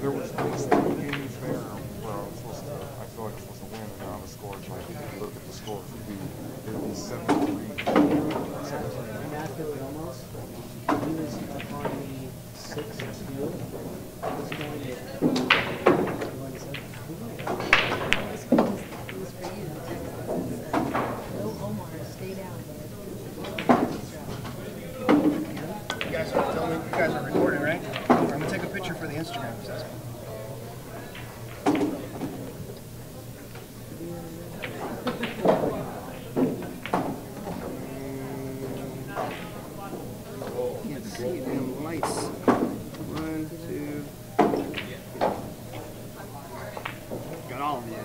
there was 3 games there where I feel like I was supposed to win, and now the score is like, look at the score, it would be 7-3. I'm after Vilmos. He was up on the 6-2. I was going to 7. You guys are filming, you guys are recording, right? I'm going to take a picture for the Instagram. Can't see them lights. 1, 2. Got all of you.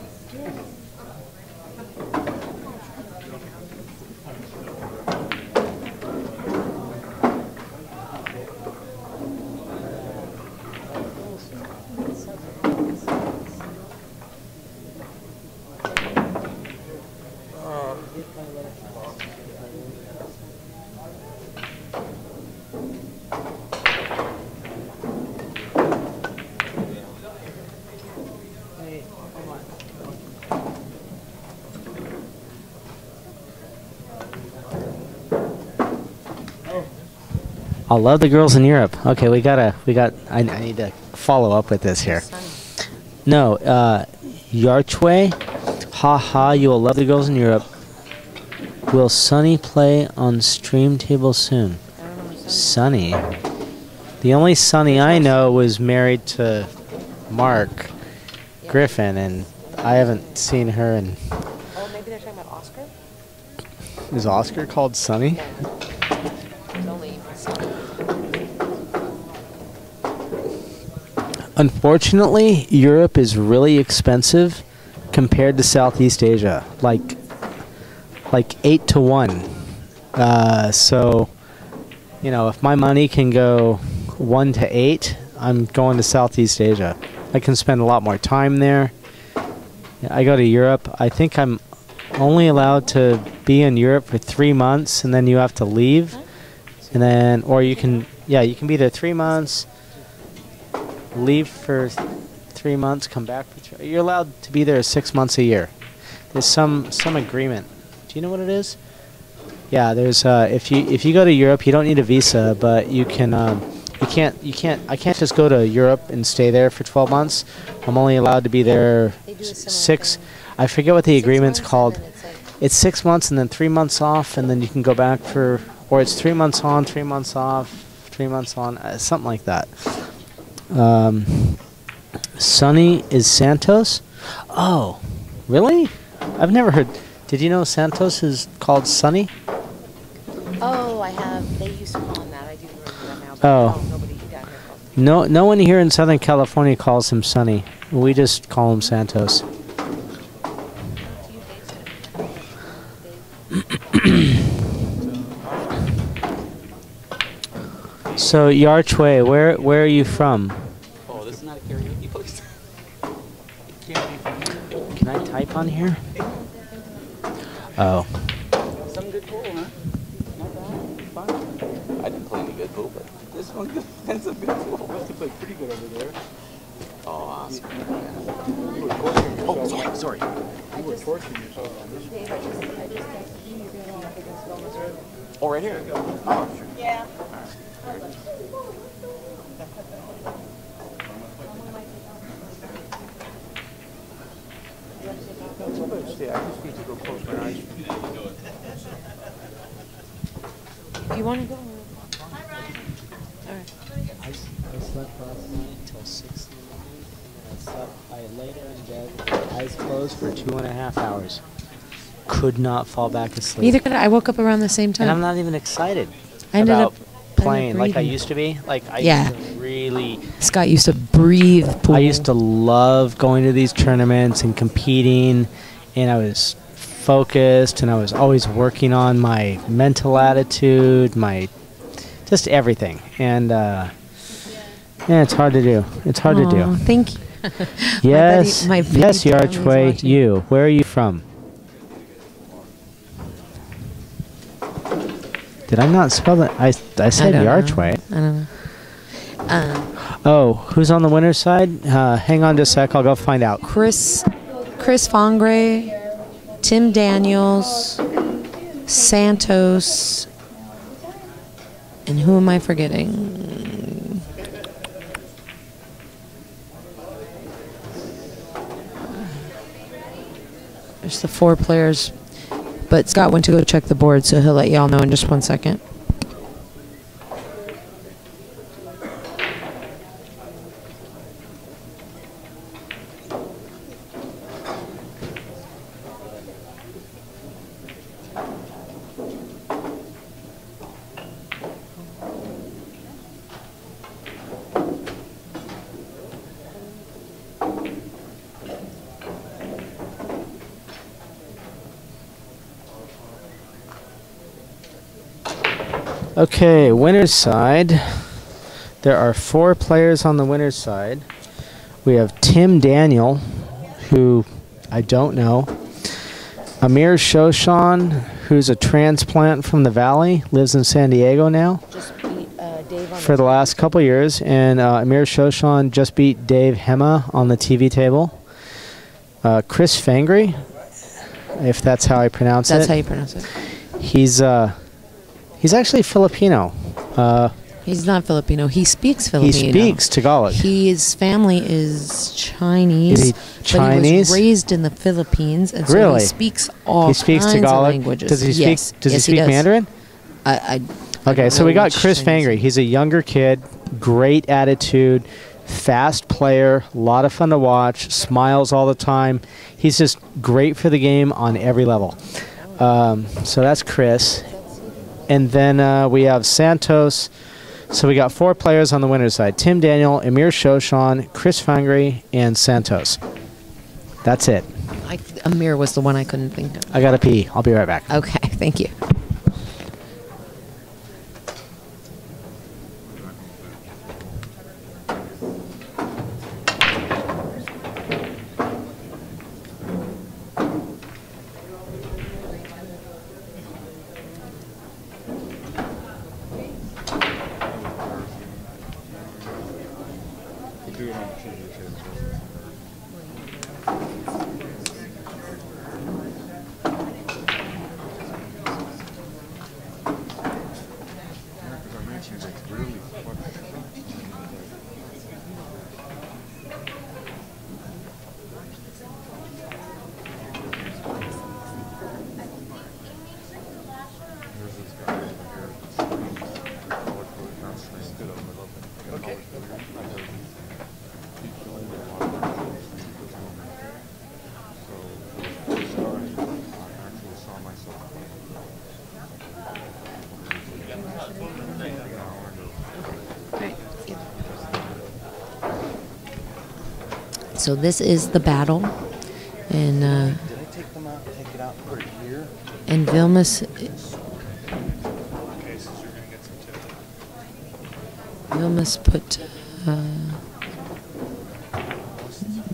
I love the girls in Europe. Okay, I need to follow up with this here. No, Yarchway. Ha, you will love the girls in Europe. Will Sunny play on stream table soon? Sunny. The only Sunny I know was married to Mark Griffin, and I haven't seen her in... Oh, maybe they're talking about Oscar? Is Oscar called Sunny? Unfortunately, Europe is really expensive compared to Southeast Asia, like 8 to 1. So, you know, if my money can go 1 to 8, I'm going to Southeast Asia. I can spend a lot more time there. I go to Europe. I think I'm only allowed to be in Europe for 3 months, and then you have to leave. And then, or you can, you can be there 3 months. Leave for 3 months, come back for 3. You're allowed to be there 6 months a year. There's some agreement. Do you know what it is? Yeah, there's if you go to Europe, you don't need a visa, but you can I can't just go to Europe and stay there for 12 months. I'm only allowed to be there 6. I forget what the agreement's called. It's 6 months and then 3 months off, and then you can go back for, or it's 3 months on, 3 months off, 3 months on, something like that. Sunny is Santos? Oh, really? I've never heard. Did you know Santos is called Sunny? Oh, I have. They used to call him that. I do remember that now. Oh. Nobody down here calls him. No one here in Southern California calls him Sunny. We just call him Santos. So Yarchway, where are you from? Oh, this is not a karaoke place. Can I type on here? Oh. Some good pool, huh? Not bad. Fun. I didn't play any good pool, but this one has some good pool. You played pretty good over there. Oh, awesome. You were torturing yourself. Oh, sorry. You were torturing yourself on this one. Dave, I just texted you. You're going to go up against Vilmos Road. Oh, right here? Oh, sure. Yeah. I just need to go close my eyes. Do you want to go? All right. I slept last night until 6 in the morning, and then I laid in bed, eyes closed for 2.5 hours. Could not fall back asleep. Neither could I. I woke up around the same time. And I'm not even excited I ended about up playing like I breathing. used to be. Like I Yeah. used to really. Scott used to breathe pool. I used to love going to these tournaments and competing, and I was focused, and I was always working on my mental attitude, my just everything. And yeah, it's hard to do. It's hard to do. Thank you. Yes, my buddy yes, Tommy's Yarchway. watching. You. Where are you from? Did I not spell that? I said I don't know. Yarchway. I don't know. Oh, who's on the winner's side? Hang on just a sec. I'll go find out. Chris Fongre, Tim Daniels, Santos, and who am I forgetting? There's the 4 players, but Scott went to go check the board, so he'll let y'all know in just 1 second. Okay, winner's side. There are 4 players on the winner's side. We have Tim Daniel, who I don't know. Amir Shoshan, who's a transplant from the Valley, lives in San Diego now. Just beat Dave on For the last couple years. And Amir Shoshan just beat Dave Hemmah on the TV table. Chris Fangry, if that's how I pronounce it. That's how you pronounce it. He's actually Filipino. He's not Filipino. He speaks Filipino. He speaks Tagalog. His family is Chinese. Is he Chinese? But he was raised in the Philippines, and so Really? he speaks all He speaks kinds Tagalog. of languages. Does he speak? Yes. Does Yes, he speak does. Mandarin? I Okay, so know we got which Chris Chinese. Fangry. He's a younger kid, great attitude, fast player, a lot of fun to watch, smiles all the time. He's just great for the game on every level. So that's Chris. And then we have Santos. So we got 4 players on the winner's side. Tim Daniel, Amir Shoshan, Chris Fangry, and Santos. That's it. Amir was the one I couldn't think of. I got to pee. I'll be right back. Okay, thank you. Do it on the TV too. Because I mentioned it's really fucking. There's this guy over here. Color-coded, not stood up and up. Okay. So this is the battle, and Did I take them out, take it out, and put it here? and Vilmos. Okay, so you're gonna get some tips. Vilmos put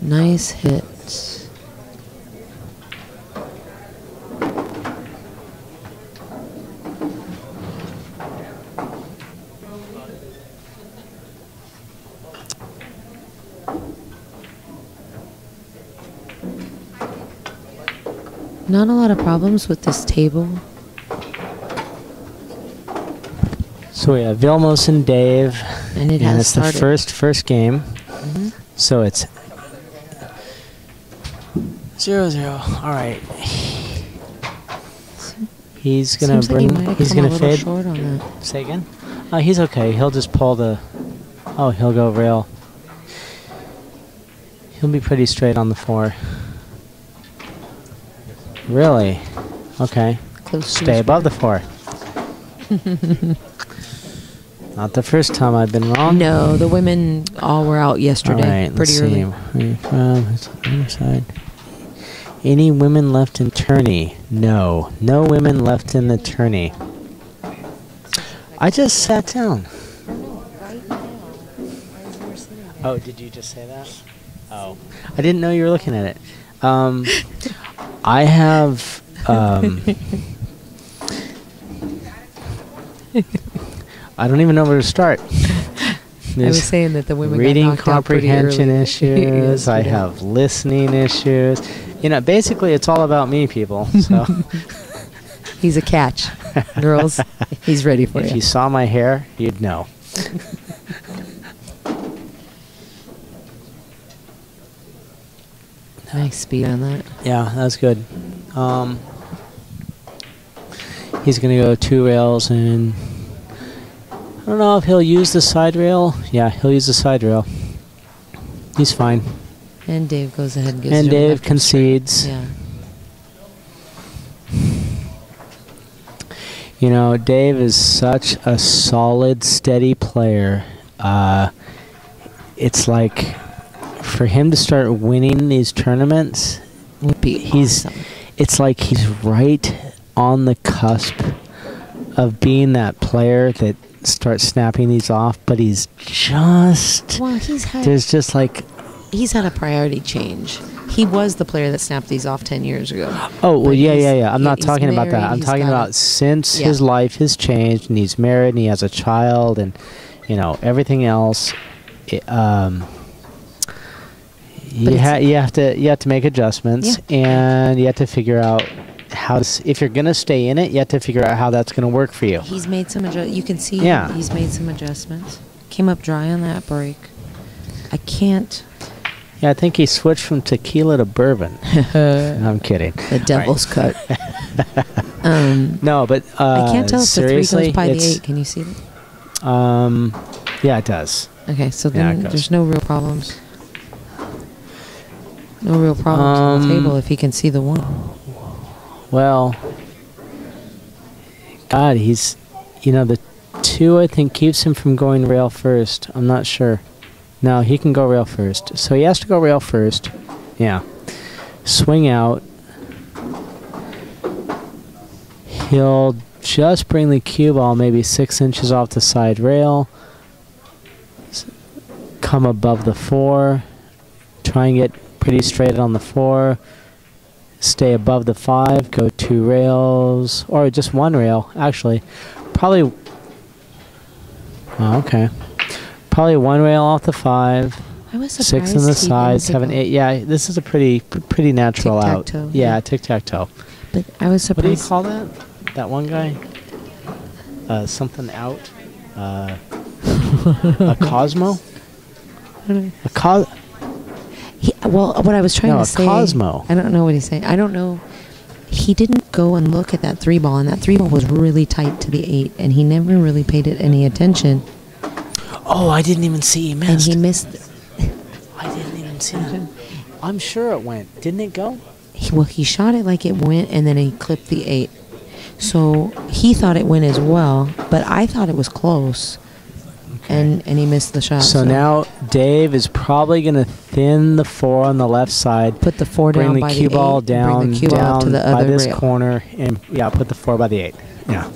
nice hits. Not a lot of problems with this table. So we have Vilmos and Dave. And it has it's started. the first game. Mhm. So it's 0-0. All right. He's gonna Seems like he bring. might have He's come a gonna little fade. short on that. Say again. He's okay. He'll just pull the. Oh, he'll go rail. He'll be pretty straight on the 4. Really? Okay. Close to Stay his above the 4. Not the first time I've been wrong. No, the women all were out yesterday. All right, pretty let's early. see. Where are you from? It's on the other side. Any women left in tourney? No. No women left in the tourney. I just sat down. Oh, did you just say that? Oh. I didn't know you were looking at it. I have... I don't even know where to start. I was saying that the women reading got knocked out pretty comprehension early. issues. I have listening issues. You know, basically, it's all about me, people. So He's a catch, girls. He's ready for if you. you saw my hair, you'd know. Nice speed on that. Yeah, that's good. He's going to go 2 rails, and I don't know if he'll use the side rail. Yeah, he'll use the side rail. He's fine. And Dave goes ahead and gives And it Dave left concedes. Yeah. You know, Dave is such a solid, steady player. It's like for him to start winning these tournaments, Would be awesome. it's like he's right on the cusp of being that player that starts snapping these off, but he's just Well, there's just like he's had a priority change. He was the player that snapped these off 10 years ago. oh well But yeah. I'm not he's talking about that. married, I'm he's talking got about a- since Yeah. his life has changed and he's married and he has a child and you know everything else. You have to make adjustments and you have to figure out how to, if you're gonna stay in it, you have to figure out how that's gonna work for you. He's made some you can see Yeah. he's made some adjustments. Came up dry on that break. I can't. Yeah, I think he switched from tequila to bourbon. No, I'm kidding. The devil's cut. No, but I can't tell if the 3 seriously, goes by the it's- 8. Can you see that? Yeah, it does. Okay, so Yeah, then it goes. there's no real problems. No real problems on the table if he can see the 1. Well, God, he's, you know, the 2 I think keeps him from going rail first. I'm not sure. No, he can go rail first. So he has to go rail first. Yeah. Swing out. He'll just bring the cue ball maybe 6 inches off the side rail. Come above the 4. Try and get pretty straight on the 4. Stay above the 5. Go 2 rails. Or just 1 rail, actually. Probably... Oh, okay. Probably 1 rail off the 5. I was 6 surprised on the he side, didn't 7, go- 8. Yeah, this is a pretty natural out. Tic-tac-toe, Yeah, yeah. tic-tac-toe. But I was What do you surprised. call that? That one guy? Something out? A Cosmo? A Cos... Well, what I was trying No, to a say. Cosmo. I don't know what he's saying. I don't know. He didn't go and look at that 3 ball, and that 3 ball was really tight to the 8, and he never really paid it any attention. Oh, I didn't even see he And missed. he missed. I didn't even see it. I'm sure it went. Didn't it go? He shot it like it went, and then he clipped the 8. So he thought it went as well, but I thought it was close. And he missed the shot. So now Dave is probably going to thin the 4 on the left side. Put the 4 bring down the by cue the ball 8, down, bring the cue ball down to the by other this rail. corner, and yeah, put the 4 by the 8. Yeah.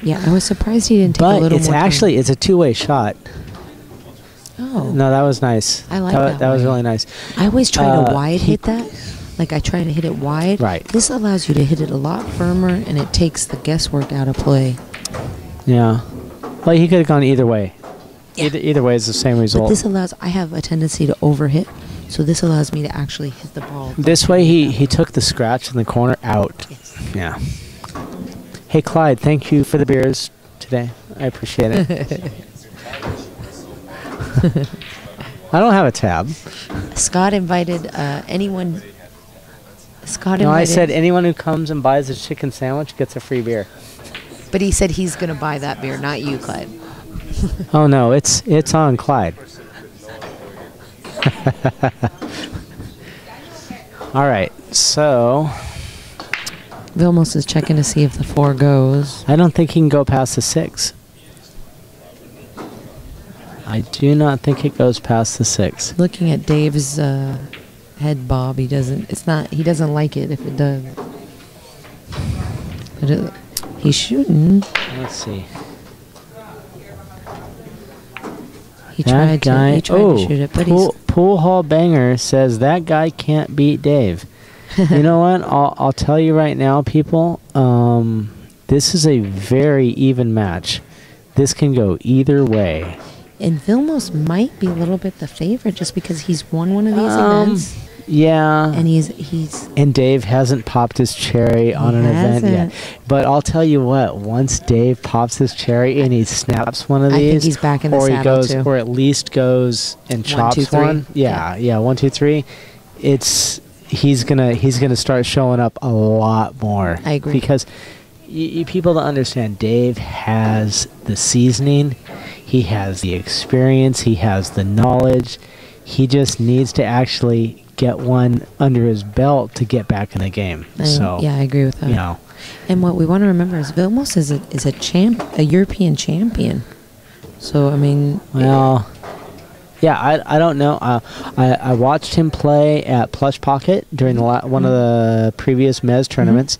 Yeah, I was surprised he didn't take a But little it's more time. actually it's a 2-way shot. Oh. No, that was nice. I like that That was way. really nice. I always try to wide he- hit that. Like I try to hit it wide. Right. This allows you to hit it a lot firmer, and it takes the guesswork out of play. Yeah. Well, he could have gone either way. Yeah. Either way is the same But result. this allows. I have a tendency to overhit, so this allows me to actually hit the ball. This way, he took the scratch in the corner out. Yes. Yeah. Hey, Clyde, thank you for the beers today. I appreciate it. I don't have a tab. Scott invited anyone. Scott No, invited. I said anyone who comes and buys a chicken sandwich gets a free beer. But he said he's going to buy that beer, not you, Clyde. Oh no, it's on Clyde. All right, so Vilmos is checking to see if the 4 goes. I don't think he can go past the 6. I do not think it goes past the 6. Looking at Dave's head bob, he doesn't. It's not. He doesn't like it if it does. But he's shooting. Let's see. He tried to. He tried to shoot it, but Pool Hall Banger says that guy can't beat Dave. You know what? I'll tell you right now, people. This is a very even match. this can go either way. And Vilmos might be a little bit the favorite just because he's won one of these events. Yeah. And he's And Dave hasn't popped his cherry on an event yet. But I'll tell you what, once Dave pops his cherry and he snaps one of these, I think he's back in the or he saddle goes, too. or at least goes and chops 2, 3. one. Yeah, 1, 2, 3. He's gonna start showing up a lot more. I agree. Because people don't understand, Dave has the seasoning, he has the experience, he has the knowledge. He just needs to actually get one under his belt to get back in the game. So yeah, I agree with that. You know, and what we want to remember is Vilmos is a European champion. So I mean, well, yeah, I don't know. I watched him play at Plush Pocket during one of the previous Mez tournaments.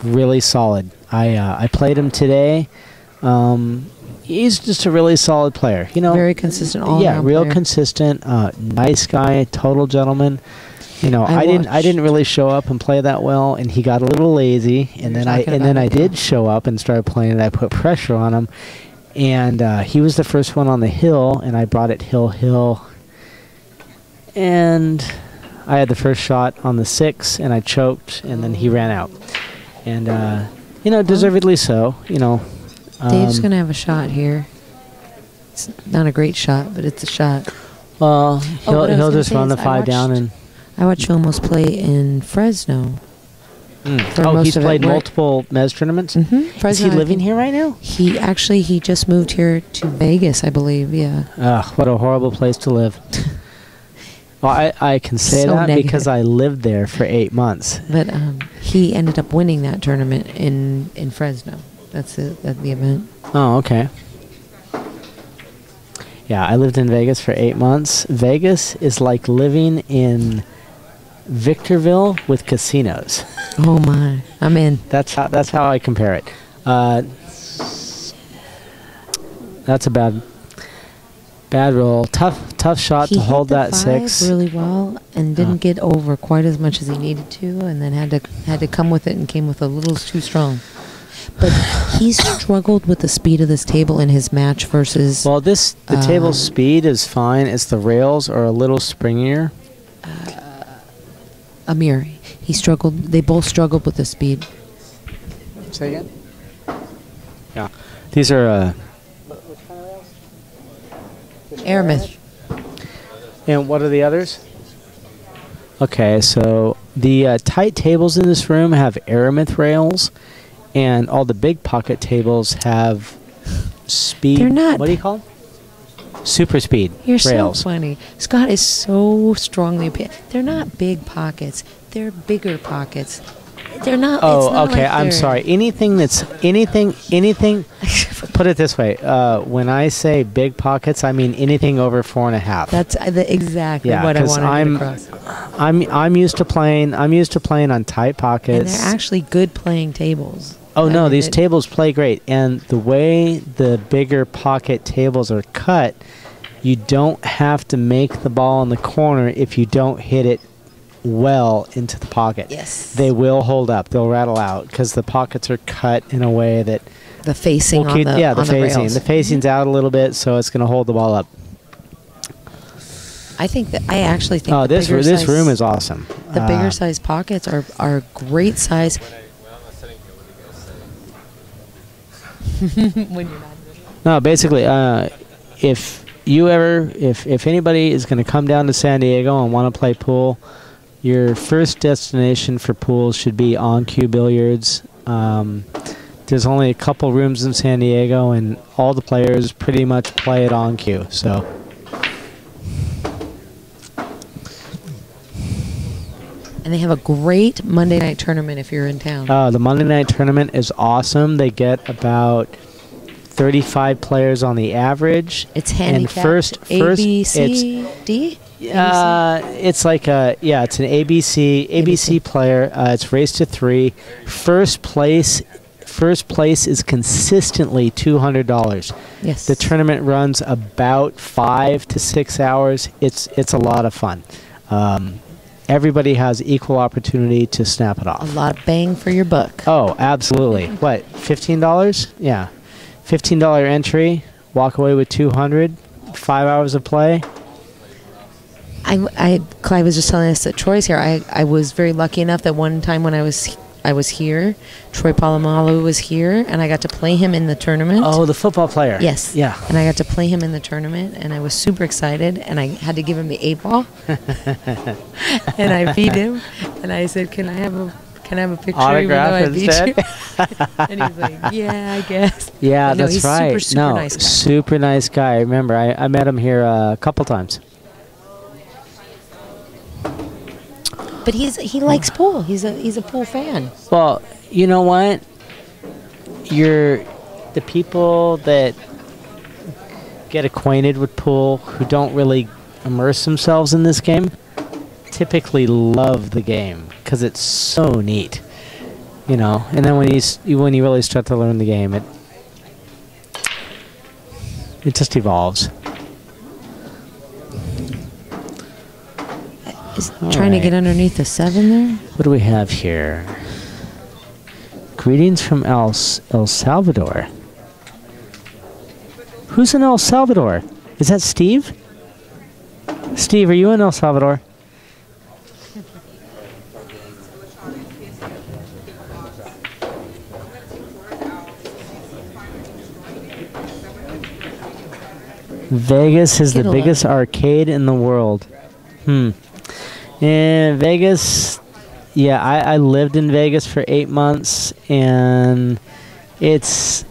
Really solid. I played him today. He's just a really solid player. You know, very consistent. Real consistent. Nice guy, total gentleman. You know, I didn't really show up and play that well, and he got a little lazy. And then I did show up and started playing, and I put pressure on him. And he was the first one on the hill, and I brought it hill, and I had the first shot on the 6, and I choked, and then he ran out. And you know, deservedly so. You know. Dave's going to have a shot here. It's not a great shot, but it's a shot. Well, he'll just run the 5 down. And I watched Vilmos play in Fresno. He's played multiple Mez tournaments? Mm-hmm. Is he living here right now? He just moved here to Vegas, I believe, yeah. What a horrible place to live. Well, I can say So that negative. because I lived there for 8 months. But he ended up winning that tournament in Fresno. That's the event. Oh, okay. Yeah, I lived in Vegas for 8 months. Vegas is like living in Victorville with casinos. Oh my, I'm in. That's how I compare it. That's a bad roll. Tough shot to hold that 6 really well and didn't get over quite as much as he needed to, and then had to come with it and came with a little too strong. But he struggled with the speed of this table in his match versus. Well, the table's speed is fine. It's the rails are a little springier. Amir, he struggled. They both struggled with the speed. Say again? Yeah, these are. Aramith. And what are the others? Okay, so the tight tables in this room have Aramith rails. And all the big pocket tables have speed. They're not. What do you call them? Super speed You're rails. so funny. Scott is so strongly opinion. They're not big pockets. They're bigger pockets. They're not. Oh, it's not okay. like I'm sorry. Anything. Put it this way. When I say big pockets, I mean anything over 4.5. That's exactly what I wanted to get across. I'm used to playing. I'm used to playing on tight pockets. And they're actually good playing tables. Oh no, these tables play great, and the way the bigger pocket tables are cut, you don't have to make the ball in the corner if you don't hit it well into the pocket. Yes. They will hold up. They'll rattle out because the pockets are cut in a way that the facing on the facing. rails. The facing's out a little bit, so it's going to hold the ball up. I actually think this room is awesome. The bigger size pockets are great size. When you're not. No, basically, if anybody is going to come down to San Diego and want to play pool, your first destination for pools should be On Cue Billiards. There's only a couple rooms in San Diego, and all the players pretty much play at On Cue. So. And they have a great Monday night tournament if you're in town. The Monday night tournament is awesome. They get about 35 players on the average. It's handicapped. And first A, B, C, D? It's like it's an ABC player. It's race to 3. First place is consistently $200. Yes. The tournament runs about 5 to 6 hours. It's a lot of fun. Everybody has equal opportunity to snap it off. A lot of bang for your buck. Oh, absolutely. What, $15? Yeah. $15 entry, walk away with 200, 5 hours of play. Clive was just telling us that Troy's here. I was very lucky enough that one time when I was here, Troy Polamalu was here, and I got to play him in the tournament. Oh, the football player. Yes. Yeah. And I got to play him in the tournament, and I was super excited, and I had to give him the 8-ball. And I beat him, and I said, can I have a picture Autograph even though I beat instead? you? And he's like, yeah, I guess. Yeah, But no, that's he's right. super nice guy. Super nice guy. I remember I met him here a couple times. But he likes pool. He's a pool fan. Well, you know what? The people that get acquainted with pool who don't really immerse themselves in this game typically love the game because it's so neat, you know. And then when you really start to learn the game, it just evolves. Trying to get underneath the 7 there. What do we have here? Greetings from El Salvador. Who's in El Salvador? Is that Steve? Steve, are you in El Salvador? Vegas is the biggest arcade in the world. In Vegas, yeah, I lived in Vegas for 8 months, and it's,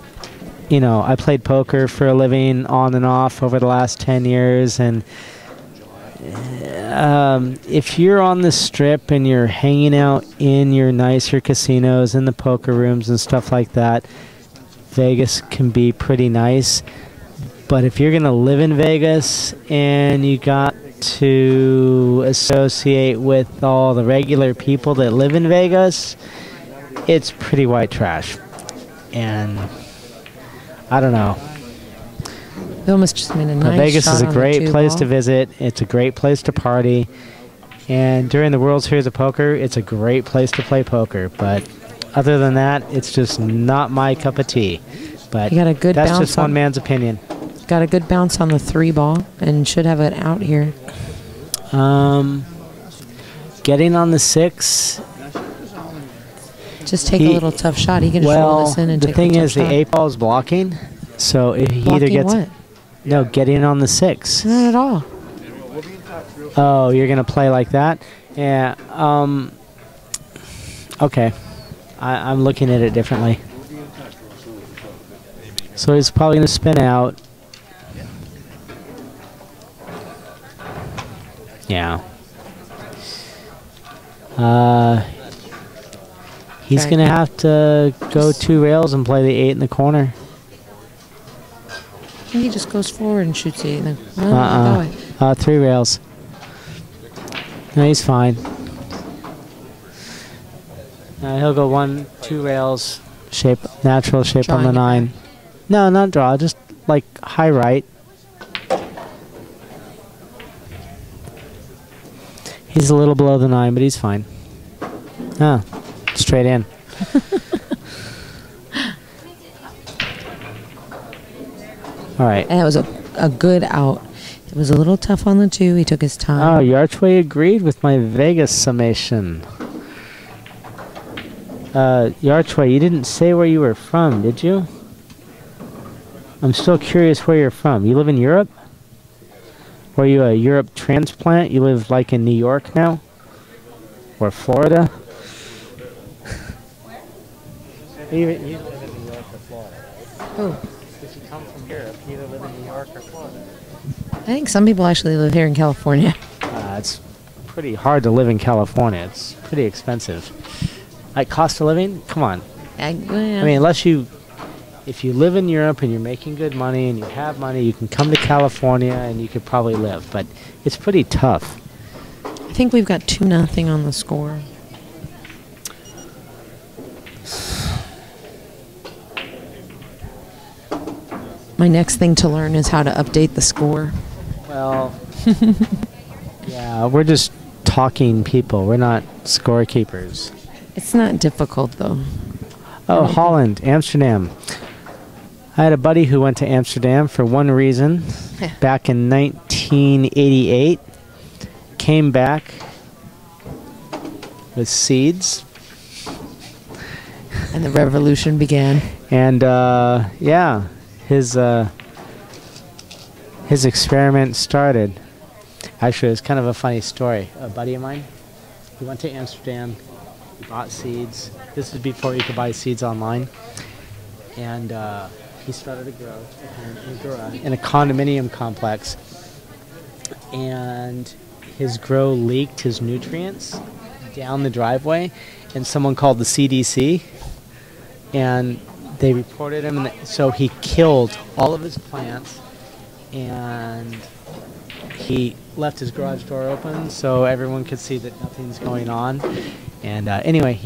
you know, I played poker for a living on and off over the last 10 years, and if you're on the Strip and you're hanging out in your nicer casinos, in the poker rooms and stuff like that, Vegas can be pretty nice. But if you're going to live in Vegas and you got to associate with all the regular people that live in Vegas, it's pretty white trash. And I don't know. Vilmos just made a nice Vegas shot is a on great the place to 2 ball. visit. It's a great place to party. And during the World Series of Poker, it's a great place to play poker. But other than that, it's just not my cup of tea. But You got a good that's bounce just one man's opinion. Got a good bounce on the 3 ball and should have it out here. Getting on the 6. Just take a little tough shot. He can just roll this in and the take thing a tough is, the shot. 8 ball is blocking. So if he either Blocking gets what? no getting on the 6. Not at all. Oh, you're gonna play like that? Yeah. Okay. I'm looking at it differently. So he's probably gonna spin out. Yeah. He's Okay. gonna have to go 2 rails and play the 8 in the corner. He just goes forward and shoots the 8. Then. That way. 3 rails. No, he's fine. He'll go 1, 2 rails, natural shape on the Drawing it 9. No, not draw, just like high right. He's a little below the 9, but he's fine. Straight in. All right. And it was a good out. It was a little tough on the 2. He took his time. Oh, Yarchway agreed with my Vegas summation. Yarchway, you didn't say where you were from, did you? I'm still curious where you're from. You live in Europe? Were you a Europe transplant? You live like in New York now? Or Florida? You live in New York or Florida, right? Who? If you come from Europe, you either live in New York or Florida. I think some people actually live here in California. It's pretty hard to live in California. It's pretty expensive. Like cost of living? Come on. I mean, if you live in Europe and you're making good money and you have money, you can come to California and you could probably live. But it's pretty tough. I think we've got 2-0 on the score. My next thing to learn is how to update the score. Well, yeah, we're just talking people. We're not scorekeepers. It's not difficult, though. Oh, Holland, Amsterdam. I had a buddy who went to Amsterdam for one reason back in 1988. Came back with seeds. And the revolution began. And yeah, his experiment started. Actually, it's kind of a funny story. A buddy of mine, he went to Amsterdam, he bought seeds. This is before you could buy seeds online. And he started a grow in a condominium complex. And his grow leaked his nutrients down the driveway, and someone called the CDC. And they reported him, and so he killed all of his plants, and he left his garage door open so everyone could see that nothing's going on. And anyway,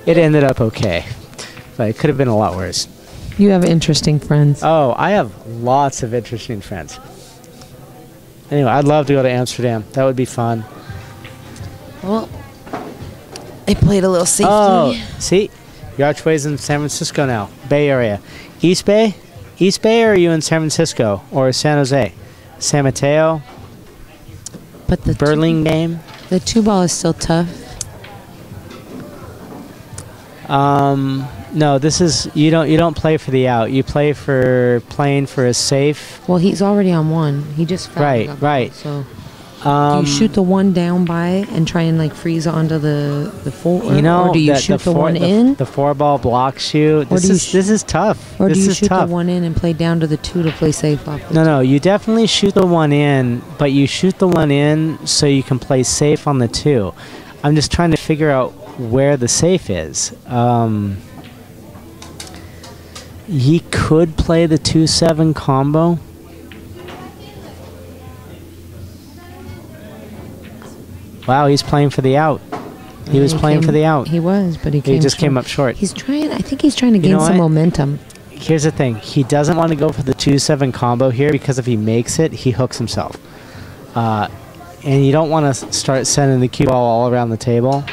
it ended up okay, but it could have been a lot worse. You have interesting friends. Oh, I have lots of interesting friends. Anyway, I'd love to go to Amsterdam. That would be fun. Well, I played a little safety. Oh, see? Your archway's in San Francisco now. Bay Area. East Bay? East Bay, or are you in San Francisco? Or San Jose? San Mateo? But the Burlingame? The 2-ball is still tough. No, this is you don't play for the out. You play for playing for a safe. Well, he's already on one. He just fouled. Right. So do you shoot the one down by and try and like freeze onto the four? Or do you shoot the one in? The 4-ball blocks you. This is tough. Or do you is shoot tough. the one in and play down to the 2 to play safe off? No, you definitely shoot the one in, but you shoot the one in so you can play safe on the 2. I'm just trying to figure out where the safe is. He could play the 2-7 combo. Wow, he's playing for the out. He was playing for the out. He was, but he just came up short. He's trying. I think he's trying to gain some momentum. Here's the thing. He doesn't want to go for the 2-7 combo here because if he makes it, he hooks himself. And you don't want to start sending the cue ball all around the table.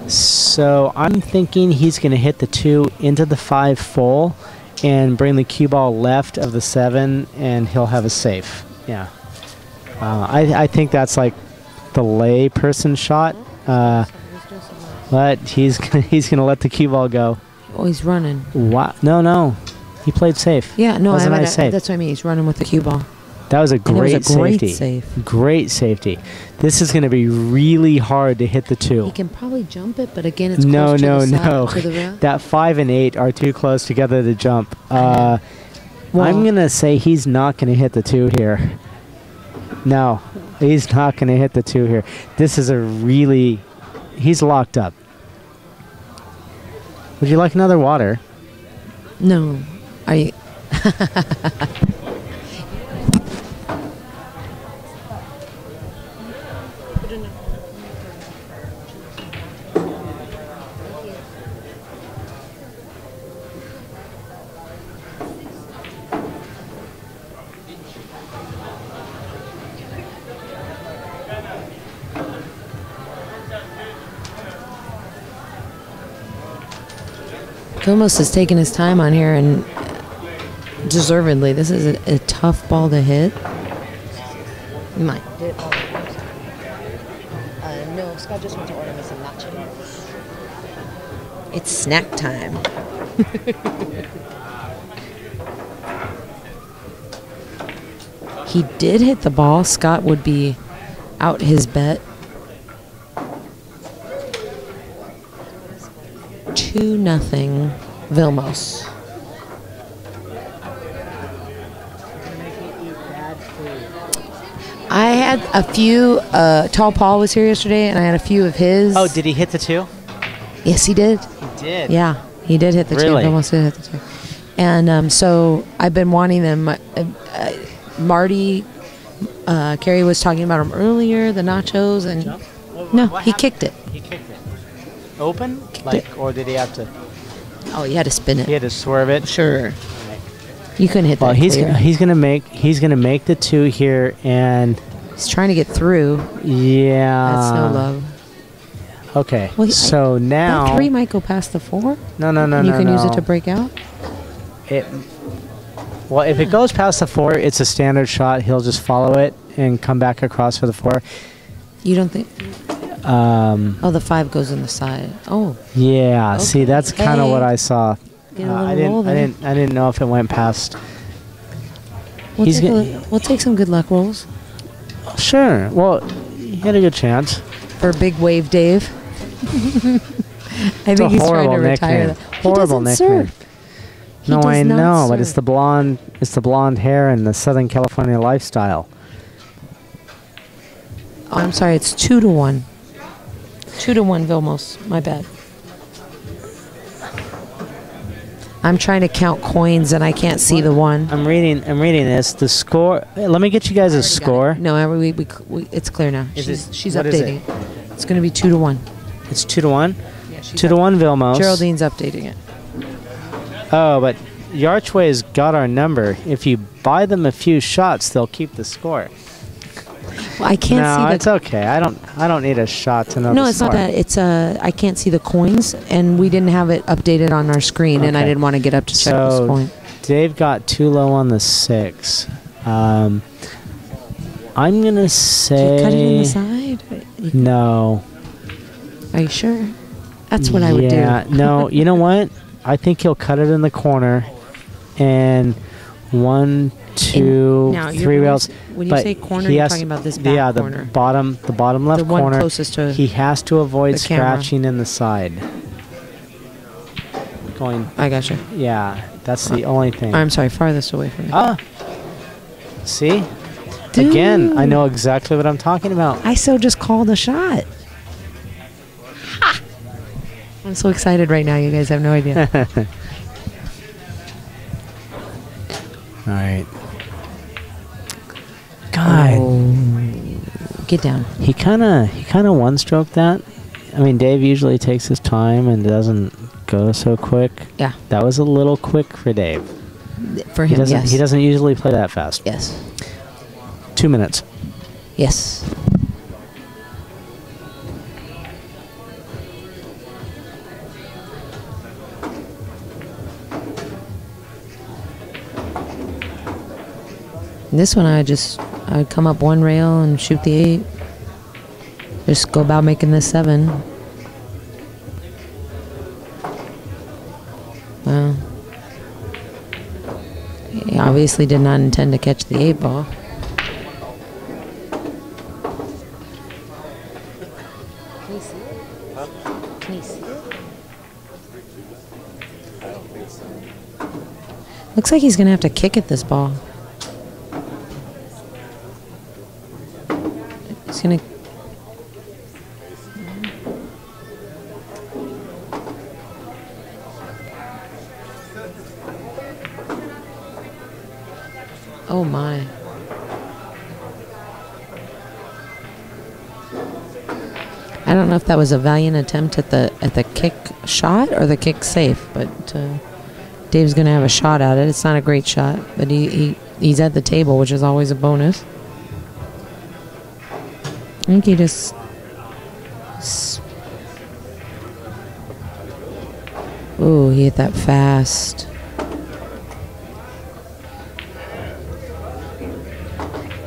So I'm thinking he's going to hit the 2 into the 5 full and bring the cue ball left of the 7, and he'll have a safe. Yeah. I think that's like the lay person shot. But he's gonna let the cue ball go. Oh, he's running. Wow. No. He played safe. Yeah, no, safe. That's what I mean. He's running with the cue ball. That was a great safety. Save. Great safety. This is going to be really hard to hit the 2. He can probably jump it, but again, it's close to the side, to the rail. That 5 and 8 are too close together to jump. I'm going to say he's not going to hit the 2 here. No, he's not going to hit the 2 here. This is he's locked up. Would you like another water? No. Vilmos has taken his time on here, and deservedly. This is a tough ball to hit. Mine. No, Scott just went to order me some nachos. It's snack time. He did hit the ball. Scott would be out his bet. 2-0 Vilmos. I had a few. Tall Paul was here yesterday, and I had a few of his. Oh, did he hit the 2? Yes, he did. He did? Yeah, he did hit the 2. Really? Vilmos did hit the 2. And so I've been wanting them. Marty, Carrie was talking about them earlier, the nachos, and no, he kicked it. He kicked it. Open? Or did he have to? Oh, he had to spin it. He had to swerve it. Sure. Right. You couldn't hit that. Well, he's gonna make the 2 here, and he's trying to get through. Yeah. That's no love. Okay. Well, So now. That 3 might go past the 4. No, no, no, And you no, can use no. it to break out. Well, if it goes past the 4, it's a standard shot. He'll just follow it and come back across for the 4. You don't think? Oh, the 5 goes in the side. Oh. Yeah. Okay. See, that's kind of what I saw. Get a little roll there. I didn't know if it went past. We'll take some good luck rolls. Sure. Well, he had a good chance. For Big Wave Dave. I think he's trying to retire. Horrible nickname. No, I know, but it's the blonde. It's the blonde hair and the Southern California lifestyle. Oh, I'm sorry. It's 2-1. 2-1 Vilmos. My bad. I'm trying to count coins and I can't see the 1. I'm reading this. The score. Let me get you guys a score. No, it's clear now. She's updating. It's going to be 2-1. It's 2-1. Yeah, 2-1 Vilmos. Geraldine's updating it. Oh, but Yarchway's got our number. If you buy them a few shots, they'll keep the score. Well, I can't see the. No, it's okay. I don't need a shot to know. No, the it's score. not that. It's I can't see the coins, and we didn't have it updated on our screen, and I didn't want to get up to check this coin. Dave got too low on the 6. I'm gonna say. Did you cut it in the side? No. Are you sure? That's what I would do. Yeah. No. You know what? I think he'll cut it in the corner, and 1, 2, 3 rails. When you say corner, you're talking about this back corner. The bottom left the one corner. Closest to he has to avoid the camera. scratching in the side. Going. I gotcha. Yeah, that's the only thing. I'm sorry, farthest away from me. See? Dude. Again, I know exactly what I'm talking about. I just called a shot. Ha! I'm so excited right now. You guys have no idea. All right. God. Oh. Get down. He kind of one-stroked that. I mean, Dave usually takes his time and doesn't go so quick. Yeah. That was a little quick for Dave. For him, yes. He doesn't usually play that fast. Yes. 2 minutes. Yes. This one, I'd come up 1 rail and shoot the 8. Just go about making this 7. Well, he obviously did not intend to catch the 8 ball. Can you see it? Can you see it? Looks like he's going to have to kick at this ball. He's going to... Oh my. I don't know if that was a valiant attempt at the kick shot or the kick safe, but Dave's going to have a shot at it. It's not a great shot, but he's at the table, which is always a bonus. I think he just... Ooh, he hit that fast.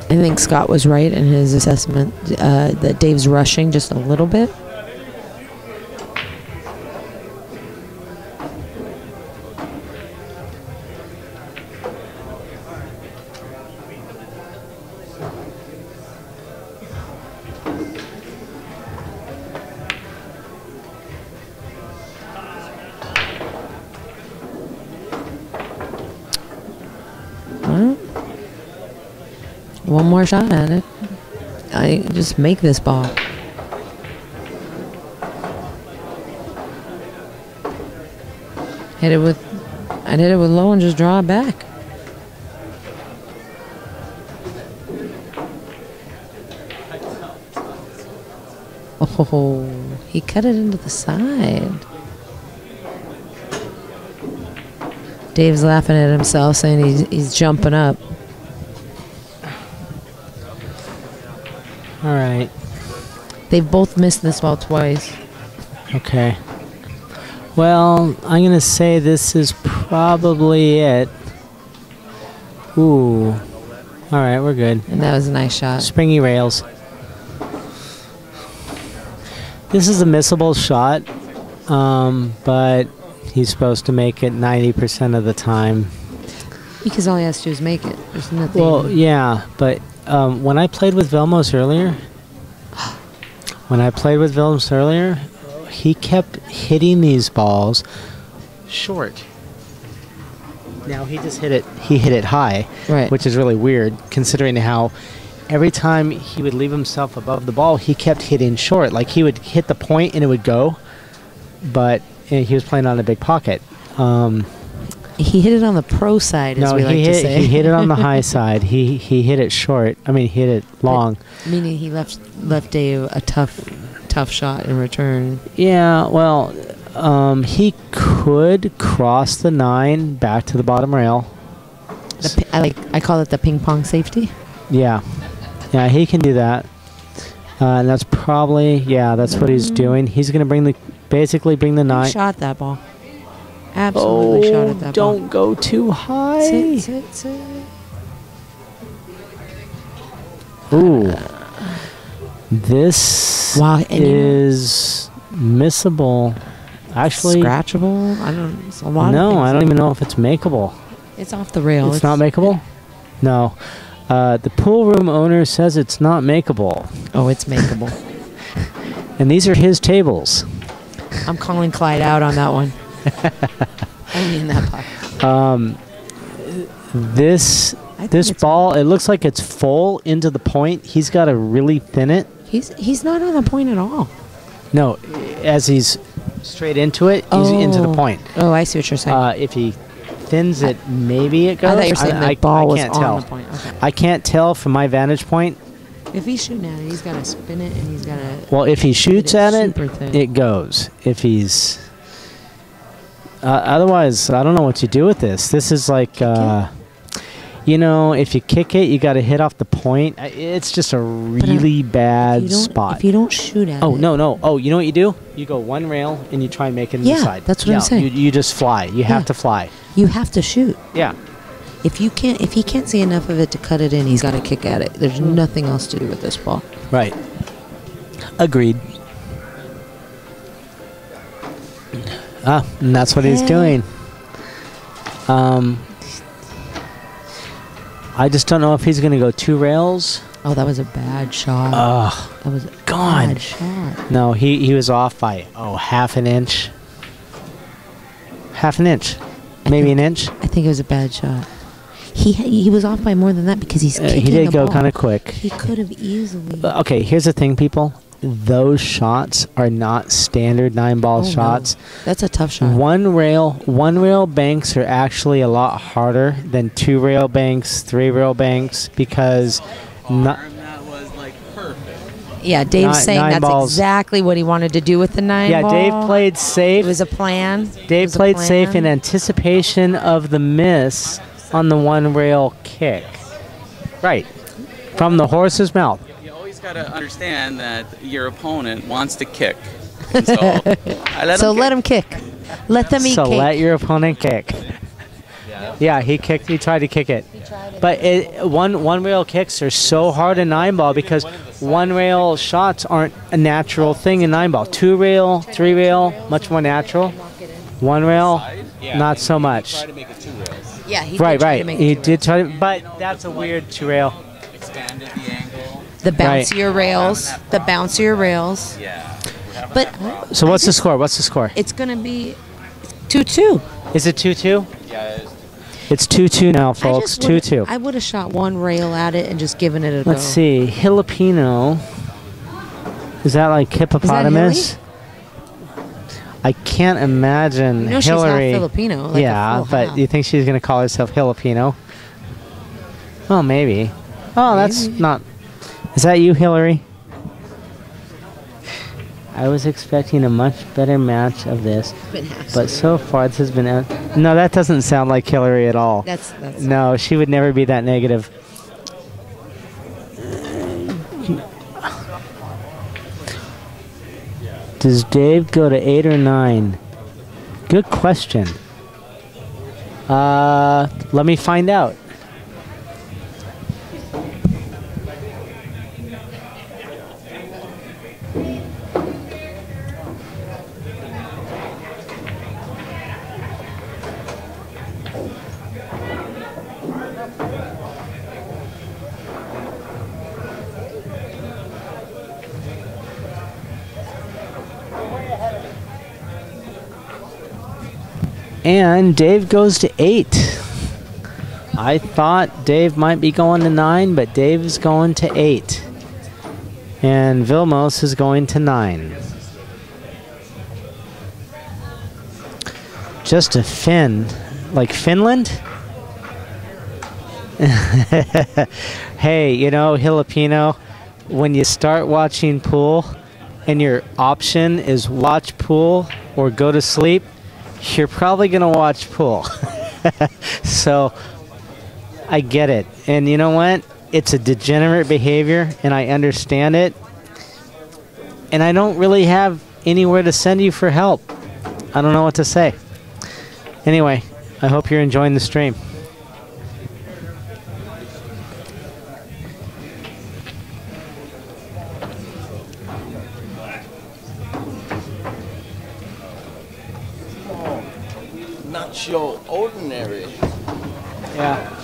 I think Scott was right in his assessment that Dave's rushing just a little bit. Well, one more shot at it. I just make this ball. I'd hit it with low and just draw it back. Oh, he cut it into the side. Dave's laughing at himself, saying he's jumping up. All right. They've both missed this ball twice. Okay. Well, I'm going to say this is probably it. Ooh. All right, we're good. And that was a nice shot. Springy rails. This is a missable shot, but he's supposed to make it 90% of the time. Because all he has to do is make it. There's nothing. Well, yeah, but when I played with Vilmos earlier, he kept hitting these balls short. Now he just hit it high, Right. which is really weird considering how every time he would leave himself above the ball, he kept hitting short. Like he would hit the point and it would go, but he was playing on a big pocket. He hit it on the pro side, as we like to say. He hit it on the high side. He hit it short. I mean, he hit it long. But, meaning he left Dave a tough shot in return. Yeah, well, he could cross the 9 back to the bottom rail. I call it the ping pong safety. Yeah, he can do that. And that's probably that's what he's doing. He's going to basically bring the 9. He shot that ball. Absolutely shot at that ball. Don't go too high. Sit. Ooh. This is missable. Actually, scratchable. It's a lot. No, of I don't even know if it's makeable. It's off the rail. It's not makeable? No. The pool room owner says it's not makeable. Oh, it's makeable. And these are his tables. I'm calling Clyde out on that one. Only in that puck. This ball, it looks like it's full into the point. He's got to really thin it. He's not on the point at all. No, as he's straight into it, he's into the point. Oh, I see what you're saying. If he thins it, maybe it goes. I thought you were saying the ball was on the point. Okay. I can't tell from my vantage point. If he's shooting at it, he's got to spin it, and he's got to... Well, if he shoots at it, thin. it goes. If he's... otherwise, I don't know what you do with this. This is like... if you kick it, you got to hit off the point. It's just a really bad spot. If you don't shoot at it... Oh, no. Oh, you know what you do? You go one rail, and you try and make it inside. Yeah, that's what I'm saying. You just fly. You have to fly. You have to shoot. Yeah. If he can't see enough of it to cut it in, he's got to kick at it. There's nothing else to do with this ball. Right. Agreed. And that's what he's doing. I just don't know if he's going to go 2 rails. Oh, that was a bad shot. That was a bad shot. No, he was off by, half an inch. Half an inch. Maybe an inch. I think it was a bad shot. He was off by more than that because he's kicking he did the go ball. Kind of quick. He could have easily... Okay, here's the thing, people. Those shots are not standard 9-ball shots. No. That's a tough shot. One rail banks are actually a lot harder than 2-rail banks, 3-rail banks because that was like perfect. Yeah, Dave's saying nine that's balls. Exactly what he wanted to do with the 9 ball. Dave played safe. It was a plan. Dave played safe in anticipation of the miss on the 1-rail kick. Right. From the horse's mouth. You always got to understand that your opponent wants to kick. So, let him kick. Let them eat cake. So let your opponent kick. Yeah, he tried to kick it. But one-rail kicks are so hard in 9-ball because 1-rail shots aren't a natural thing in 9-ball. 2-rail, 3-rail, much more natural. 1-rail, not so much. Yeah, he right. He did try to, but that's a weird 2-rail. Expanded the angle. The bouncier rails. The bouncier rails. Yeah. But so what's the score? What's the score? It's going to be 2-2. Is it 2-2? Yeah. It's 2-2 now, folks. 2-2. I would have shot one rail at it and just given it a go. Let's see. Filipino. Is that like hippopotamus? I can't imagine Hillary. She's half Filipino. Like but you think she's going to call herself Filipino? Oh, maybe. Oh, that's not... Is that you, Hillary? I was expecting a much better match of this, but so far this has been... No, that doesn't sound like Hillary at all. That's no, she would never be that negative. Does Dave go to 8 or 9? Good question. Let me find out. And Dave goes to 8. I thought Dave might be going to 9, but Dave is going to 8. And Vilmos is going to 9. Just a Finn. Like Finland? Hey, you know, Filipino, when you start watching pool and your option is watch pool or go to sleep, you're probably going to watch pool. So I get it. And you know what? It's a degenerate behavior, and I understand it. And I don't really have anywhere to send you for help. I don't know what to say. Anyway, I hope you're enjoying the stream. Not so ordinary. Yeah.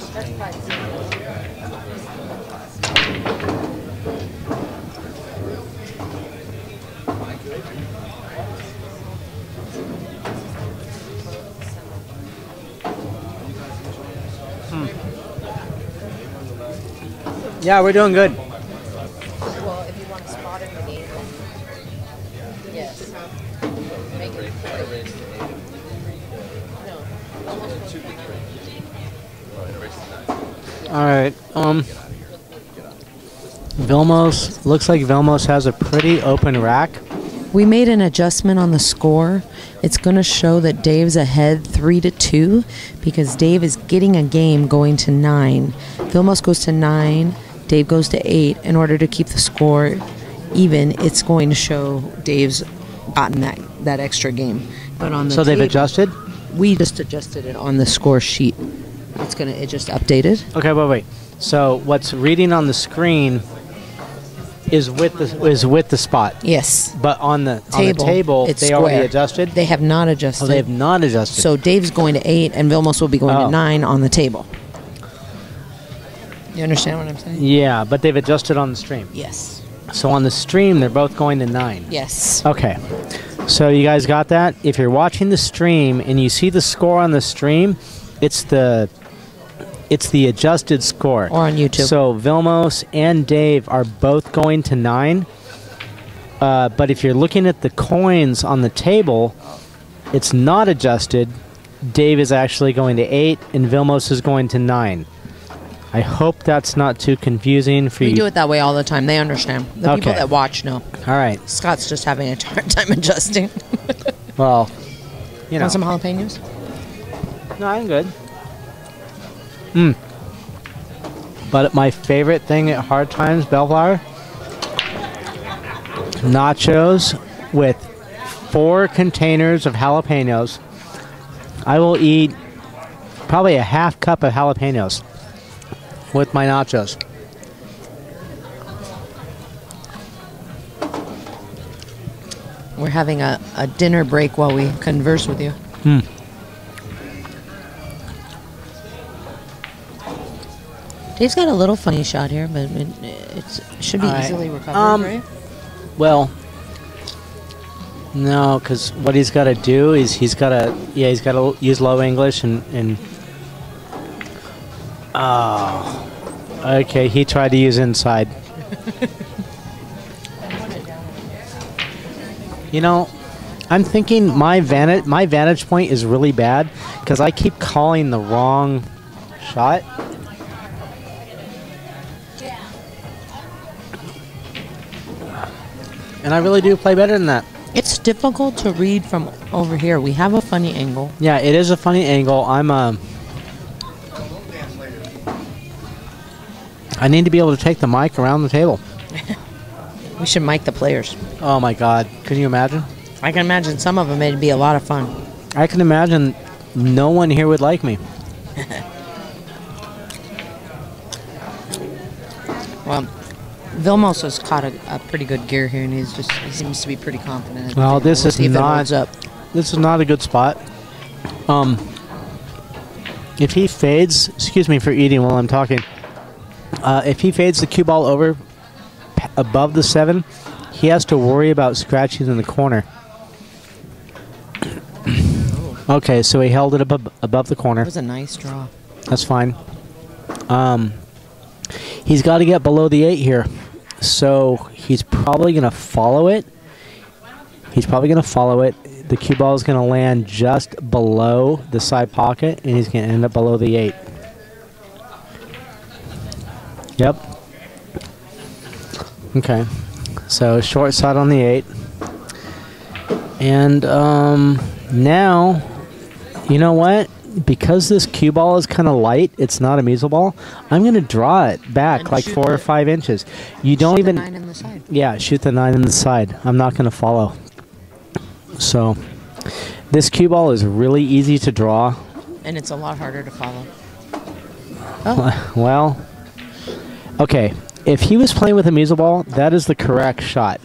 Yeah, we're doing good. Well, if you want to spot it, we need it. Yes. Make it. All right. Vilmos, looks like Vilmos has a pretty open rack. We made an adjustment on the score. It's going to show that Dave's ahead 3-2 because Dave is getting a game going to 9. Vilmos goes to 9. Dave goes to 8. In order to keep the score even, it's going to show Dave's gotten that extra game. But on the So they've table, adjusted? We just adjusted it on the score sheet. It just updated. Okay, wait. So what's reading on the screen is with the spot. Yes. But on the table it's they square. already adjusted? They have not adjusted. Oh, they have not adjusted. So Dave's going to 8 and Vilmos will be going to 9 on the table. You understand what I'm saying? Yeah, but they've adjusted on the stream. Yes. So on the stream, they're both going to 9. Yes. Okay. So you guys got that? If you're watching the stream and you see the score on the stream, it's the adjusted score. Or on YouTube. So Vilmos and Dave are both going to 9. But if you're looking at the coins on the table, it's not adjusted. Dave is actually going to 8 and Vilmos is going to 9. I hope that's not too confusing for you. We do it that way all the time. They understand. The people Okay. that watch know. All right. Scott's just having a hard time adjusting. Well, you know. Want some jalapenos? No, I'm good. But my favorite thing at Hard Times Bellflower, nachos with 4 containers of jalapenos. I will eat probably a half cup of jalapenos with my nachos. We're having a dinner break while we converse with you. Dave's got a little funny shot here, but it should be All right. easily recovered, right? Well, no, because what he's got to do is he's got to use low English and oh, okay, he tried to use inside. You know, I'm thinking my vantage point is really bad because I keep calling the wrong shot. And I really do play better than that. It's difficult to read from over here. We have a funny angle. Yeah, it is a funny angle. I need to be able to take the mic around the table. We should mic the players. Oh my God! Can you imagine? I can imagine some of them. It'd be a lot of fun. I can imagine no one here would like me. Well, Vilmos has caught a pretty good gear here, and he seems to be pretty confident. Well, this We'll is see if it not. holds up. This is not a good spot. If he fades, excuse me for eating while I'm talking. If he fades the cue ball over above the 7, he has to worry about scratching in the corner. Okay, so he held it above the corner. That was a nice draw. That's fine. He's got to get below the 8 here. So he's probably going to follow it. The cue ball is going to land just below the side pocket, and he's going to end up below the 8. Yep. Okay. So short side on the 8. And now, you know what? Because this cue ball is kind of light, it's not a measle ball, I'm going to draw it back And like shoot 4 or 5 inches. You don't Shoot even... the 9 in the side. Yeah, shoot the 9 in the side. I'm not going to follow. So, this cue ball is really easy to draw. And it's a lot harder to follow. Well, okay. If he was playing with a measle ball, that is the correct shot.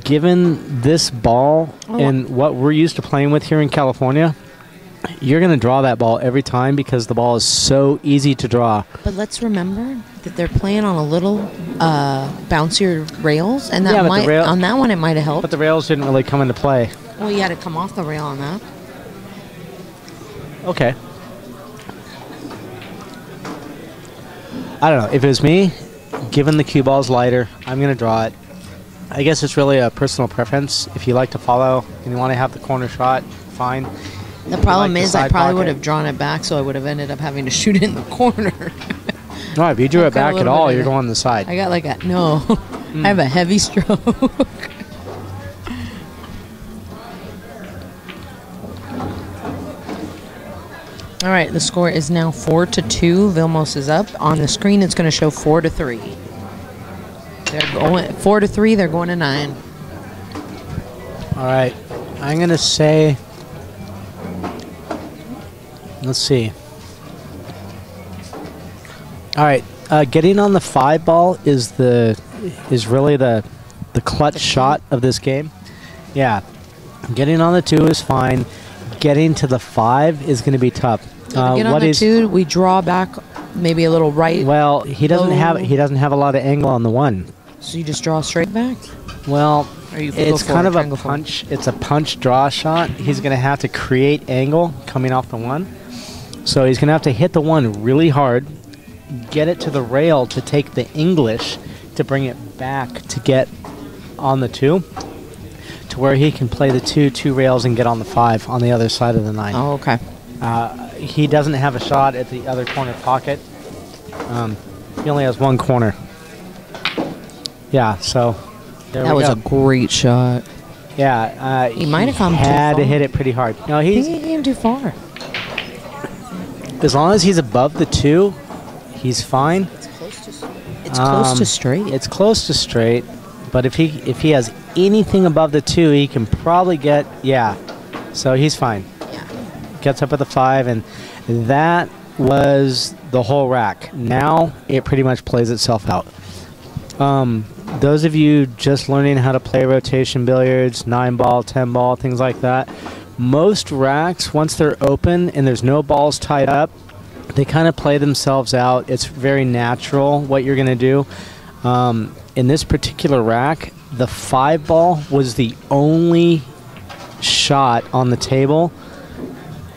Given this ball and what we're used to playing with here in California, you're going to draw that ball every time because the ball is so easy to draw. But let's remember that they're playing on a little bouncier rails, and that Yeah, but might, the rail- on that one it might have helped. But the rails didn't really come into play. Well, you had to come off the rail on that. Okay. I don't know. If it was me, given the cue ball's lighter, I'm going to draw it. I guess it's really a personal preference. If you like to follow and you want to have the corner shot, fine. The problem like the is I side probably would pocket. have drawn it back, so I would have ended up having to shoot it in the corner. No, if you drew it I've got a back at little all, bit of you're that. going on the side. I got like a, no, I have a heavy stroke. All right, the score is now 4-2. Vilmos is up. On the screen, it's going to show 4-3. They're going 4-3. They're going to 9. All right. I'm going to say, let's see. All right. Getting on the 5 ball is really the clutch shot of this game. Yeah. Getting on the 2 is fine. Getting to the 5 is going to be tough. Get on the 2. We draw back, maybe a little right. Well, he doesn't low. have a lot of angle on the 1. So you just draw straight back. Well, Or you it's go kind of forward, a triangle forward. punch. It's a punch draw shot. He's going to have to create angle coming off the 1. So he's going to have to hit the 1 really hard, get it to the rail to take the English to bring it back to get on the 2, to where he can play the 2 rails and get on the 5 on the other side of the 9. Oh, okay. He doesn't have a shot at the other corner pocket. He only has 1 corner. Yeah, so there That we was go. a great shot. Yeah, He might have come too had to far. hit it pretty hard. No, I think he's he came too far. as long as he's above the 2, he's fine. It's close to straight. It's close to straight, but if he has anything above the 2, he can probably get So he's fine. Yeah. Gets up at the 5, and that was the whole rack. Now it pretty much plays itself out. Those of you just learning how to play rotation billiards, 9-ball, 10-ball, things like that, most racks, once they're open and there's no balls tied up, they kind of play themselves out. It's very natural what you're going to do. In this particular rack, the 5-ball was the only shot on the table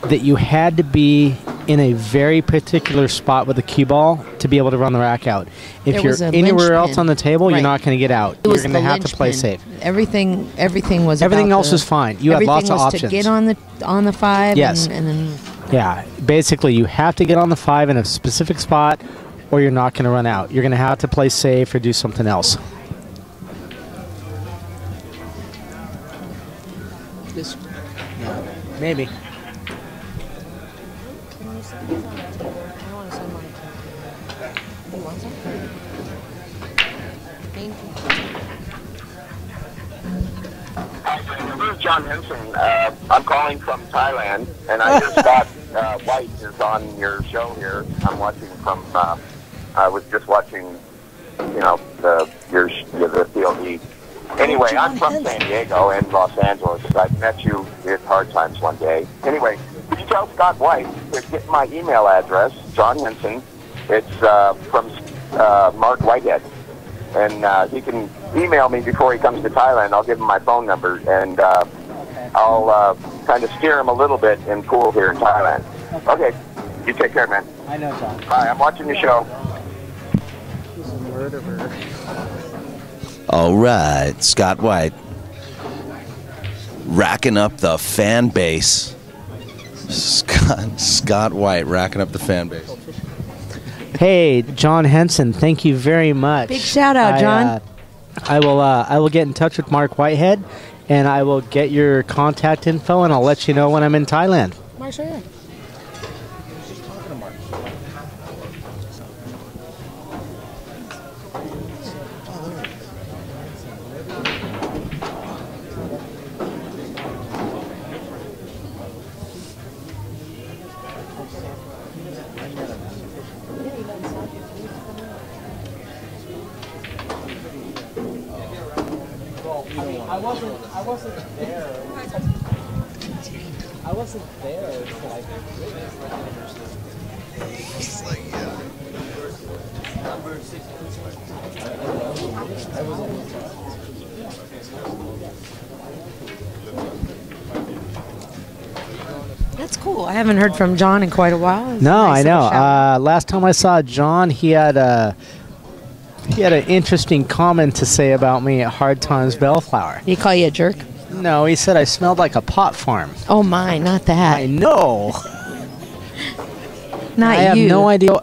that you had to be in a very particular spot with the cue ball to be able to run the rack out. If There you're was a anywhere else linchpin. on the table, you're Right. not going to get out. It You're was going to the have to play linchpin. safe. Everything was Everything about else the- is fine. You had lots of everything was options. to get on the 5. Yes. And then Yeah, basically you have to get on the 5 in a specific spot or you're not going to run out. You're going to have to play safe or do something else. This, maybe. John Henson. I'm calling from Thailand, and I just got White is on your show here. I'm watching from. I was just watching, you know, the POV. Anyway, I'm from San Diego and Los Angeles. I met you at Hard Times one day. Anyway, could you tell Scott White to get my email address, John Henson? It's from Mark Whitehead. And he can email me before he comes to Thailand. I'll give him my phone number, and I'll kind of steer him a little bit in pool here in Thailand. Okay. You take care, man. I know, John. Bye. I'm watching the show. He's a murderer. All right, Scott White. Racking up the fan base. Scott White racking up the fan base. Hey, John Henson, thank you very much. Big shout out, John. I will get in touch with Mark Whitehead, and I will get your contact info, and I'll let you know when I'm in Thailand. Mark's right here. I wasn't there until I That's cool. I haven't heard from John in quite a while. No, I know. Last time I saw John, he had an interesting comment to say about me at Hard Times Bellflower. Did he call you a jerk? No, he said I smelled like a pot farm. Oh my, not that. I know. Not I have you. no idea.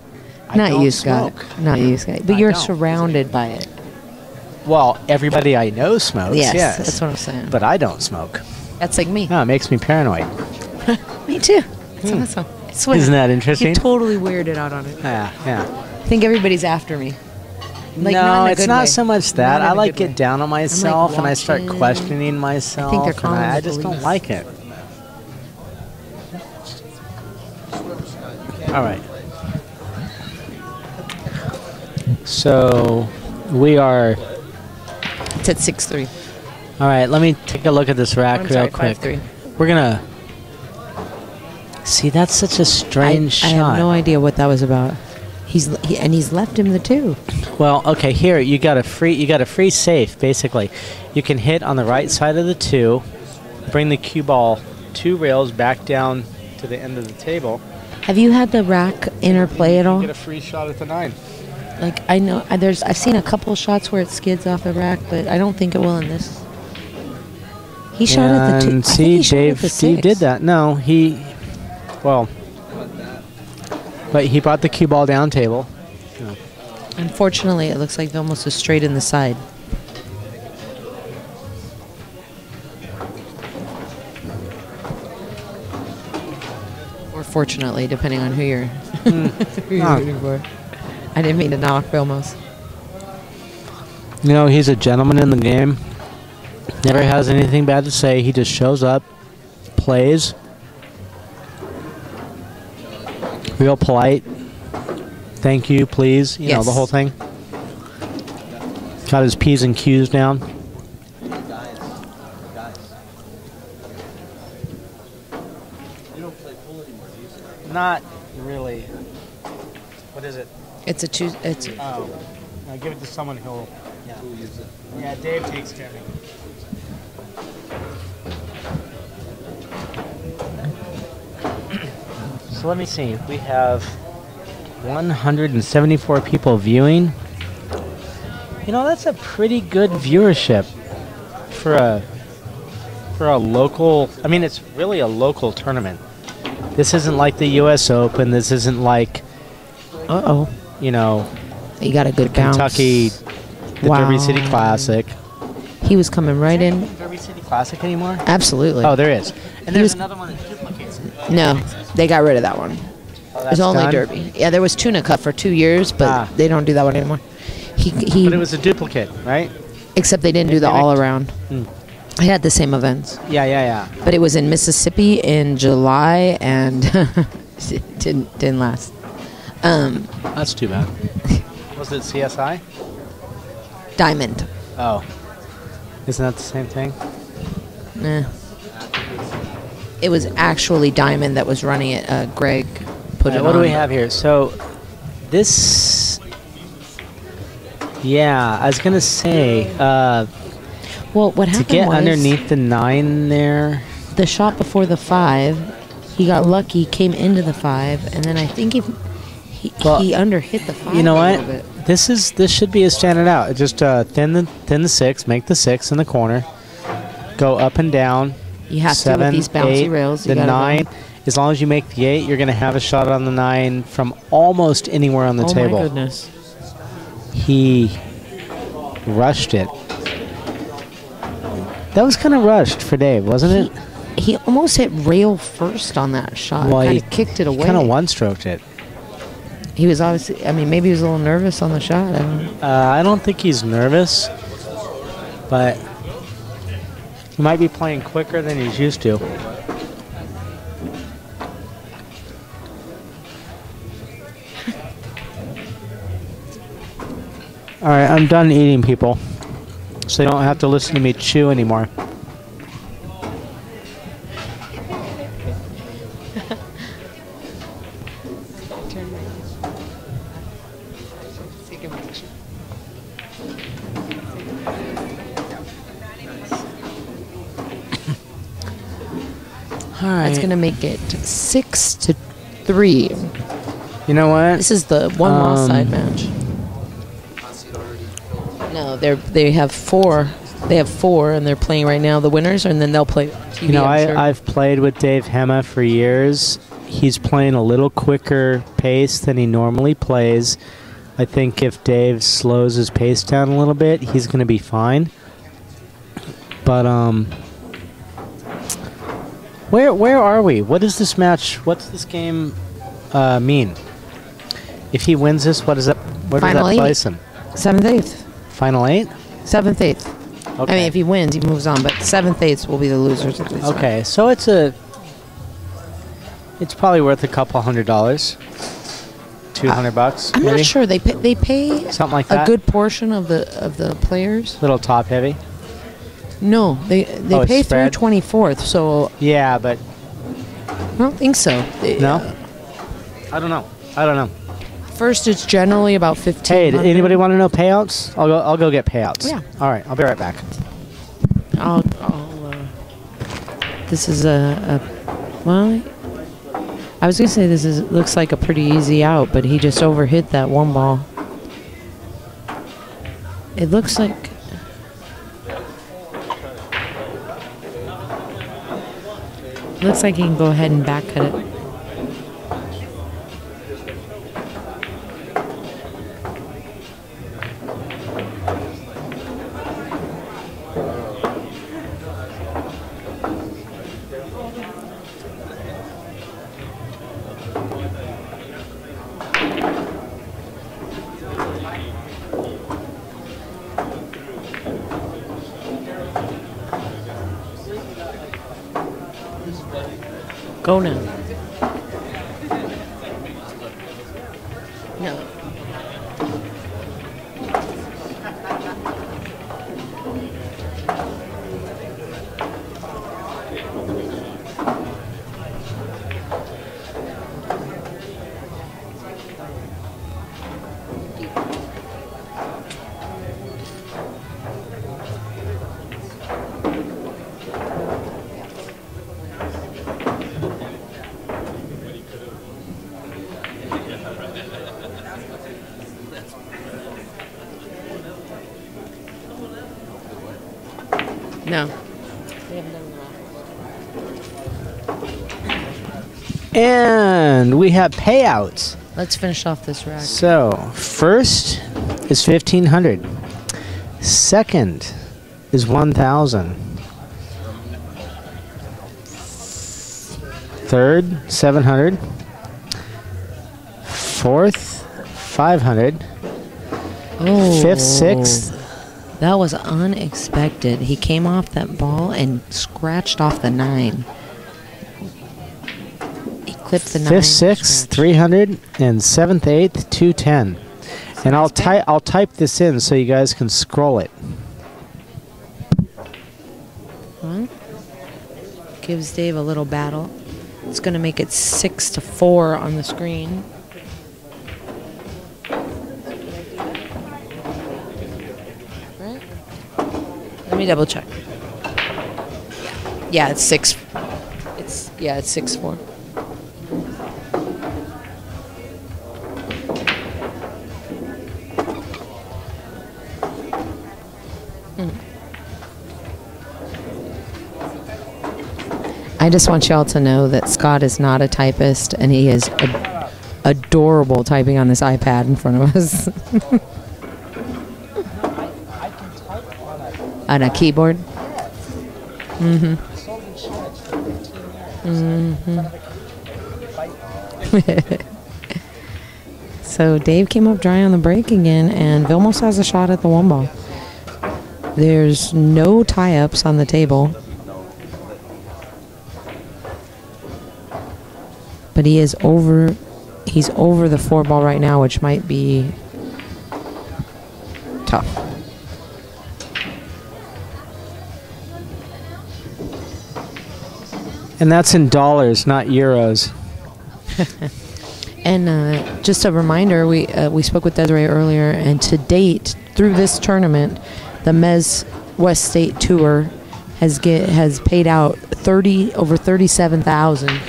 Not you, Scott. Not you, Scott. But you're surrounded by it. Well, everybody I know smokes. Yes, that's what I'm saying. But I don't smoke. That's like me. No, it makes me paranoid. Me too. That's awesome. I swear. Isn't that interesting? You're totally weirded out on it. Yeah, yeah. I think everybody's after me. Like, no, it's it's not so much that. Not I in a like good get way. down on myself and I start watching. questioning myself. I think they're and calling I the just don't police. like it. All right. So we are. It's at 6-3. All right, let me take a look at this rack I'm real sorry, quick. 5-3. We're gonna see. That's such a strange I shot. have no idea what that was about. He's left him the 2. Well, okay, here you got a free safe. Basically, you can hit on the right side of the 2, bring the cue ball 2 rails back down to the end of the table. Have you had the rack interplay at all? Get a free shot at the 9. Like, I know I've seen a couple shots where it skids off the rack, but I don't think it will in this. He shot at the 2. And see, Dave did that. No, but he brought the cue ball down table. Unfortunately, it looks like Vilmos is straight in the side. Or fortunately, depending on who you're, who you're rooting for. I didn't mean to knock Vilmos. You know, he's a gentleman in the game. Never has anything bad to say. He just shows up, plays. Real polite. Thank you, please. You know, the whole thing. Got his P's and Q's down. Guys. You don't play pool anymore, do you? Not really. What is it? It's a two. It's Oh. No, give it to someone who'll. Yeah. Who uses it? Yeah, Dave takes care of me. So let me see. We have 174 people viewing. You know, that's a pretty good viewership for a local. I mean, it's really a local tournament. This isn't like the U.S. Open. This isn't like, you know, you got a good bounce. Kentucky, the Derby City Classic. He was coming right in. Derby City Classic anymore? Absolutely. Oh, there is. And there's another one that duplicates it. No, they got rid of that one. Oh, There's only Derby. Yeah, there was Tuna Cup for 2 years, but they don't do that one anymore. He But it was a duplicate, right? Except they didn't do the all around. I had the same events. Yeah. But it was in Mississippi in July, and it didn't last. That's too bad. Was it CSI? Diamond. Oh. Isn't that the same thing? Nah. It was actually Diamond that was running it. Greg put it on. What do we have here? So, this... Yeah, I was going to say... well, what happened to get was underneath the 9 there... The shot before the 5, he got lucky, came into the 5, and then I think he underhit the 5 You know a what? little bit. This should be a standard out. Just thin the 6, make the 6 in the corner, go up and down. You have 7, to with these bouncy 8, rails. The 9. As long as you make the 8, you're going to have a shot on the 9 from almost anywhere on the table. Oh my goodness! He rushed it. That was kind of rushed for Dave, wasn't it? He almost hit rail first on that shot. Well, kind he of kicked it away. Kind of one-stroked it. He was obviously. I mean, maybe he was a little nervous on the shot. I don't know. I don't think he's nervous, but he might be playing quicker than he's used to. All right, I'm done eating, people, so you don't have to listen to me chew anymore. All right. That's gonna make it 6-3. You know what? This is the one loss side match. No, they have 4. They have 4, and they're playing right now. The winners, and then they'll play TV. You know, I'm sure. I've played with Dave Hemmah for years. He's playing a little quicker pace than he normally plays. I think if Dave slows his pace down a little bit, he's going to be fine. But where are we? What is this match? What's this game mean? If he wins this, what does that? Where does Final that 8. place him? 7th, 8th. Final 8? 7th, 8th. Okay. I mean, if he wins, he moves on. But 7th, 8th will be the losers of this. Okay, so it's probably worth a couple $100, $200. I'm maybe? not sure. They pay Something like a that. good portion of the players. Little top heavy. No, they Oh, pay it's through spread? 24th. So Yeah, but I don't think so. no. I don't know. First, it's generally about 15. Hey, did anybody want to know payouts? I'll go get payouts. Yeah. All right, I'll be right back. This is well, I was gonna say looks like a pretty easy out, but he just overhit that one ball. It looks like. Looks like he can go ahead and back cut it. Go now. No. No. And we have payouts. Let's finish off this rack. So first is 1,500. Second is 1,000. Third, 700. Fourth, 500. Oh. Fifth, sixth, That was unexpected. He came off that ball and scratched off the 9. He clipped the 9. 5th, 6th, 300, and 7th, 8th, 210. And I'll type this in so you guys can scroll it. Gives Dave a little battle. It's going to make it 6-4 on the screen. Right? Let me double check. Yeah, it's 6. It's 6-4. I just want y'all to know that Scott is not a typist, and he is adorable typing on this iPad in front of us. On a keyboard? Mm-hmm. So Dave came up dry on the break again, and Vilmos has a shot at the 1 ball. There's no tie-ups on the table. But he's over the 4 ball right now, which might be tough. And that's in dollars, not euros. And just a reminder, we spoke with Desiree earlier, and to date, through this tournament, the MZWST Tour has paid out over 37,000.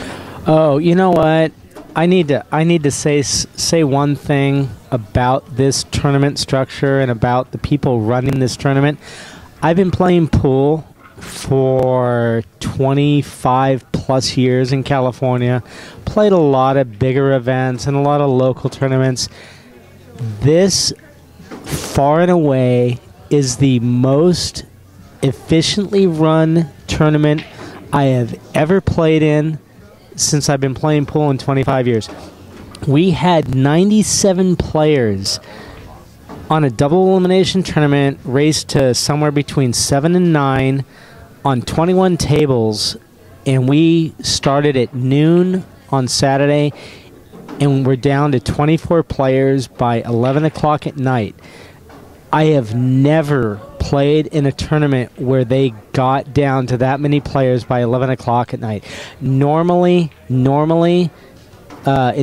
Oh, you know what? I need to say one thing about this tournament structure and about the people running this tournament. I've been playing pool for 25 plus years in California. Played a lot of bigger events and a lot of local tournaments. This, far and away, is the most efficiently run tournament I have ever played in since I've been playing pool in 25 years. We had 97 players on a double elimination tournament, raced to somewhere between 7 and 9 on 21 tables, and we started at noon on Saturday, and we're down to 24 players by 11 o'clock at night. I have never played in a tournament where they got down to that many players by 11 o'clock at night. Normally, in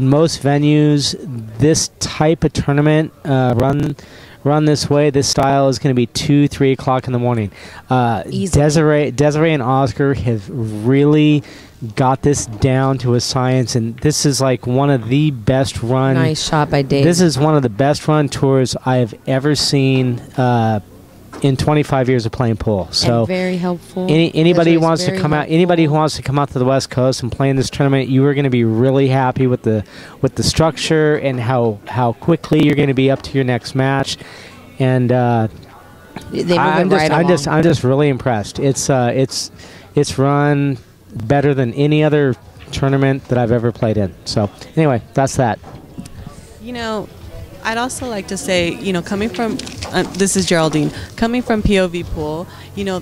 most venues, this type of tournament run this way, this style is going to be 2, 3 o'clock in the morning. Desiree and Oscar have really got this down to a science, and this is like one of the best run. Nice shot by Dave. This is one of the best run tours I have ever seen in 25 years of playing pool. So and very helpful. Anybody who wants to come out, anybody who wants to come out to the West Coast and play in this tournament, you are going to be really happy with the structure and how quickly you're going to be up to your next match. And I'm just really impressed. It's run better than any other tournament that I've ever played in. So anyway, that's that. You know, I'd also like to say, you know, coming from, this is Geraldine, coming from POVPOOL, you know,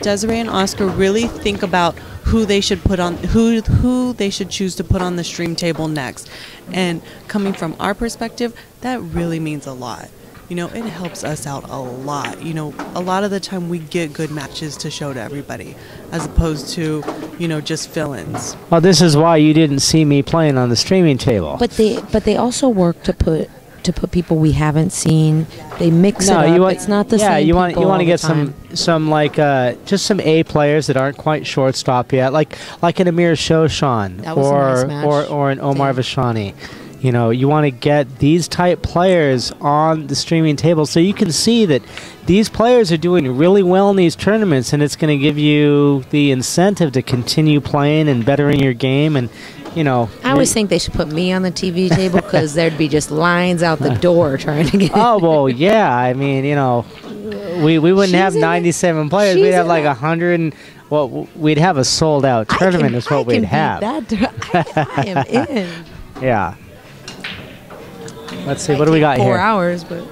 Desiree and Oscar really think about who they should put on, who they should choose to put on the stream table next. And coming from our perspective, that really means a lot. You know, it helps us out a lot. You know, a lot of the time we get good matches to show to everybody, as opposed to, you know, just fill-ins. Well, this is why you didn't see me playing on the streaming table. But they also work to put people we haven't seen. They mix it up. It's not the same. Yeah, you want to get some like just some A players that aren't quite shortstop yet, like an Amir Shoshan or an Omar Vashani. You know, you want to get these type players on the streaming table so you can see that these players are doing really well in these tournaments, and it's going to give you the incentive to continue playing and bettering your game. And, you know, I always think they should put me on the TV table because there'd be just lines out the door trying to get. Oh, well, yeah. I mean, you know, we wouldn't have 97 players. We'd have like 100 and, well, we'd have a sold-out tournament is what we'd have. I am in. Yeah. Let's see, what do we got here? 4 hours, but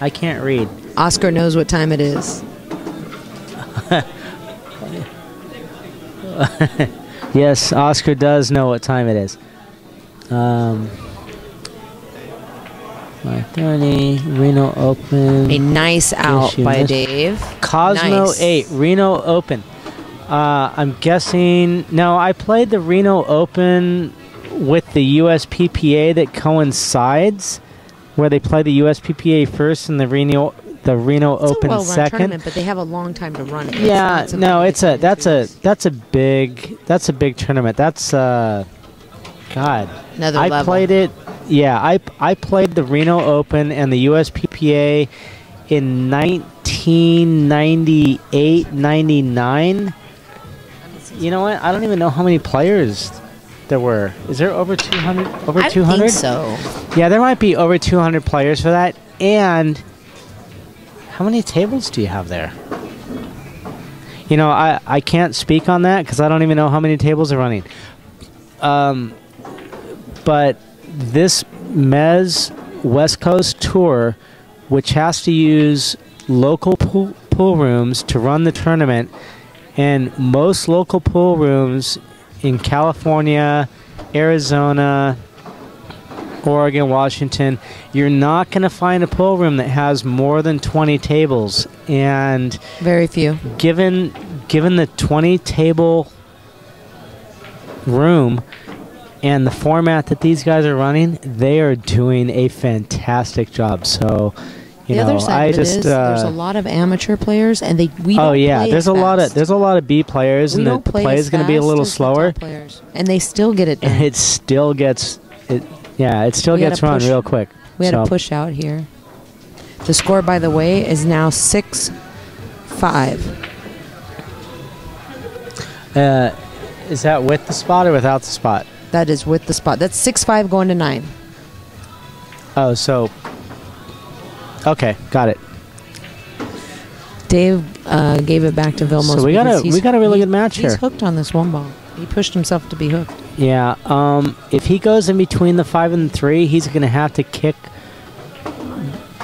I can't read. Oscar knows what time it is. Yes, Oscar does know what time it is. 5:30, Reno Open. A nice out Issue by missed. Dave. Cosmo Nice. 8, Reno Open. I'm guessing... No, I played the Reno Open with the USPPA that coincides, where they play the USPPA first and the Reno It's Open a well-run second. tournament, but they have a long time to run it. It's Yeah, not something no, they it's can a do that's a big tournament. That's God. Another I level. played it. Yeah, I played the Reno Open and the USPPA in 1998, 99. You know what? I don't even know how many players there were. Is there over 200? Over I 200? think so. Yeah, there might be over 200 players for that. And how many tables do you have there? You know, I can't speak on that because I don't even know how many tables are running. But this Mez West Coast Tour, which has to use local pool rooms to run the tournament, and most local pool rooms in California, Arizona, Oregon, Washington, you're not going to find a pool room that has more than 20 tables. And very few. Given the 20 table room and the format that these guys are running, they are doing a fantastic job. So, you The know, other side I of it just is there's a lot of amateur players, and we don't oh yeah, play there's as a lot fast. of B players, We and don't the play play as is going to be a fast little as the slower, top players, and they still get it done. and it still gets it. Yeah, it still We had gets to run push- real quick. We had So, to push out here. The score, by the way, is now 6-5. Is that with the spot or without the spot? That is with the spot. That's 6-5 going to 9. Oh, so okay, got it. Dave gave it back to Vilmos. So we got because a really good match He's here. hooked on this one ball. He pushed himself to be hooked. Yeah. If he goes in between the 5 and the 3, he's going to have to kick.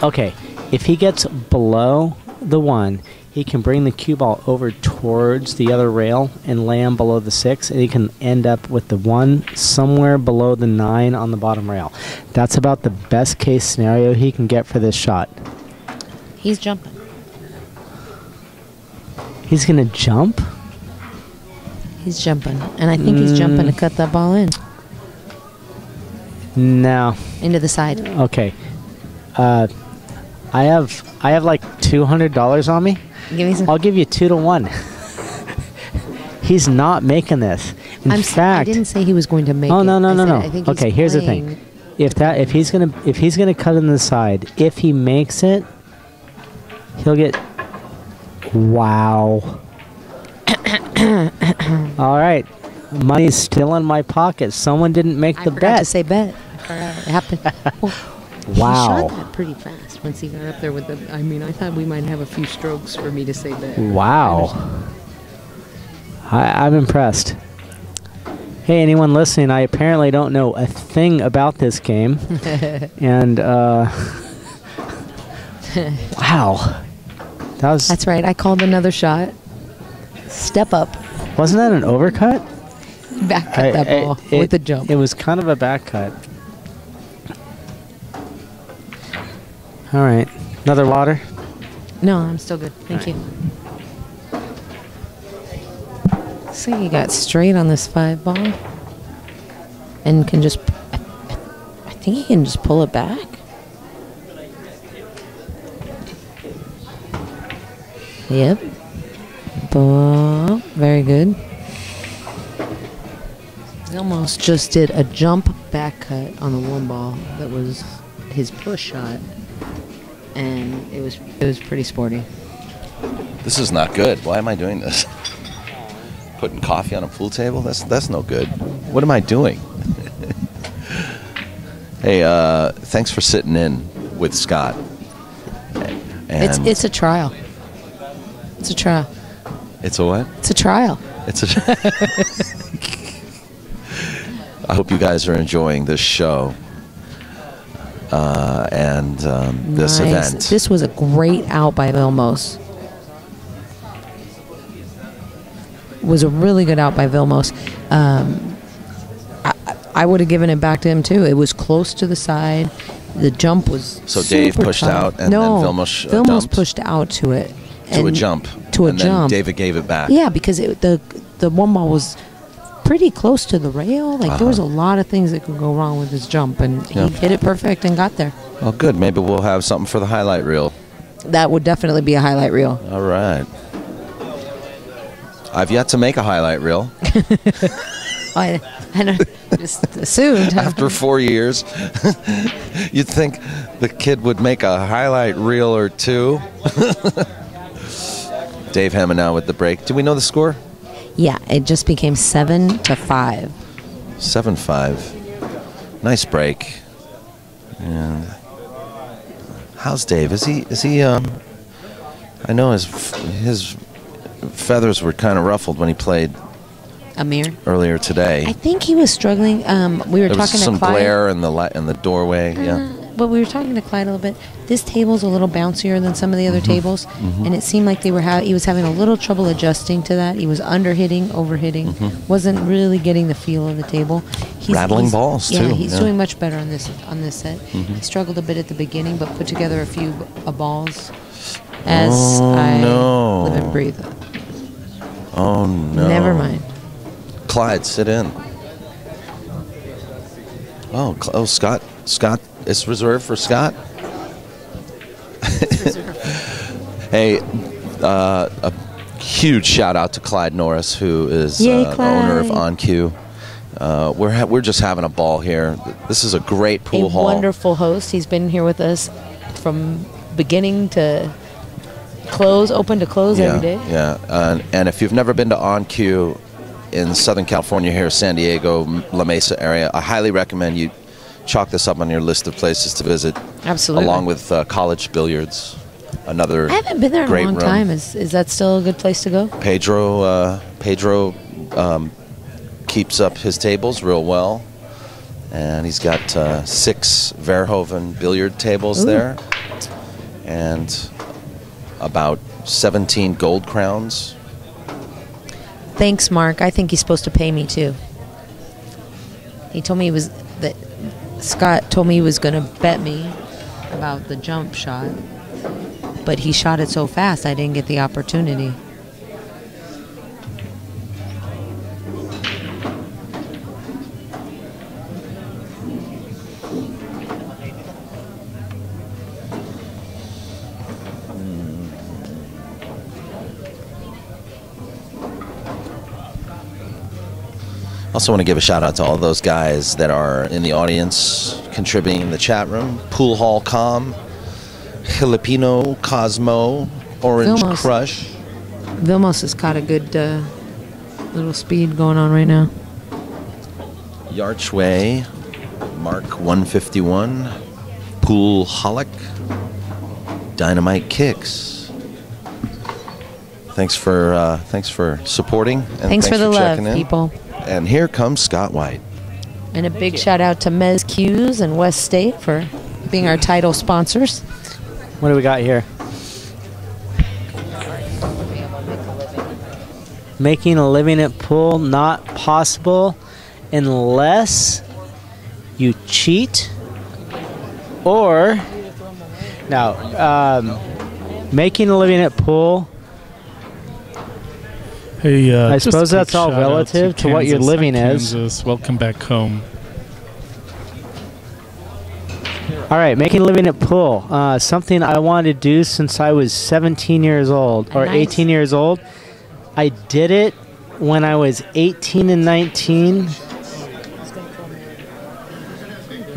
Okay. If he gets below the 1, he can bring the cue ball over towards the other rail and land below the 6, and he can end up with the 1 somewhere below the 9 on the bottom rail. That's about the best case scenario he can get for this shot. He's jumping. He's going to jump? He's jumping. And I think he's jumping to cut that ball in. No. Into the side. Okay. I have like $200 on me. Give me some. I'll give you 2 to 1. He's not making this. In fact, I didn't say he was going to make oh it. no. I think he's Okay, here's the playing. thing. If he's gonna cut in the side, if he makes it, he'll get. Wow. All right, money's still in my pocket. Someone didn't make I the forgot bet. to say bet. It happened. Well, Wow. He shot that pretty fast once he got up there with the. I mean, I thought we might have a few strokes for me to say bet. Wow. I'm impressed. Hey, anyone listening, I apparently don't know a thing about this game. And, wow. That's right. I called another shot. Step up. Wasn't that an overcut? Back cut that ball with the jump. It was kind of a back cut. All right. Another water? No, I'm still good. Thank you. Looks like he got straight on this 5 ball. And can just... I think he can just pull it back. Yep. Ball. Very good. He almost just did a jump back cut on the 1 ball that was his push shot. And it was pretty sporty. This is not good. Why am I doing this? Putting coffee on a pool table? That's no good. What am I doing? Hey, thanks for sitting in with Scott. And It's a trial. It's a trial. It's a what? It's a trial. It's a. I hope you guys are enjoying this show. and this event. This was a great out by Vilmos. Was a really good out by Vilmos. I would have given it back to him too. It was close to the side. The jump was So Dave pushed tough. out, and then Vilmos dumped pushed out to it. to a jump. To a and jump. Then David gave it back. Yeah, because the one ball was pretty close to the rail. Like there was a lot of things that could go wrong with this jump, and he hit it perfect and got there. Well, good. Maybe we'll have something for the highlight reel. That would definitely be a highlight reel. All right. I've yet to make a highlight reel. I know, just assumed. After 4 years, you'd think the kid would make a highlight reel or two. Dave Hemmah now with the break. Do we know the score? Yeah, it just became 7-5. 7-5. Nice break. And how's Dave? Is he? I know his feathers were kind of ruffled when he played Amir earlier today. I think he was struggling. We were There was talking to some Clyde. glare in the doorway. Yeah. But we were talking to Clyde a little bit. This table's a little bouncier than some of the other tables, and it seemed like he was having a little trouble adjusting to that. He was under-hitting, over-hitting, wasn't really getting the feel of the table. Rattling balls, yeah, too. He's Yeah. doing much better on this set. He struggled a bit at the beginning, but put together a few balls as I live and breathe. Oh, no. Never mind. Clyde, sit in. Oh, Scott. Scott, it's reserved for Scott? Hey, a huge shout out to Clyde Norris, who is owner of On Cue. We're just having a ball here. This is a great pool hall. A wonderful host. He's been here with us from beginning to close, open to close every day. Yeah, and if you've never been to On Cue in Southern California, here, San Diego, La Mesa area, I highly recommend you chalk this up on your list of places to visit. Absolutely. Along with College Billiards, another I haven't been there in a great long room. time. Is that still a good place to go? Pedro keeps up his tables real well, and he's got 6 Verhoeven billiard tables there, and about 17 gold crowns. Thanks, Mark. I think he's supposed to pay me too. He told me Scott told me he was going to bet me about the jump shot, but he shot it so fast I didn't get the opportunity. Also want to give a shout out to all those guys that are in the audience contributing in the chat room. Pool Hall Com, Filipino Cosmo, Orange Vilmos. Crush. Vilmos has got a good little speed going on right now. Yarchway, Mark 151, Pool Holic, Dynamite Kicks. Thanks for supporting. And Thanks for the love, checking in. people. And here comes Scott White. And a big shout out to MZWST and West State for being our title sponsors. What do we got here? Making a living at pool, not possible unless you cheat or making a living at pool. Hey, I just a suppose quick that's all shout out relative to what your Kansas. living Hi, is. Kansas. Welcome back home. All right, making a living at pool. Something I wanted to do since I was 17 years old or Nice. 18 years old. I did it when I was 18 and 19.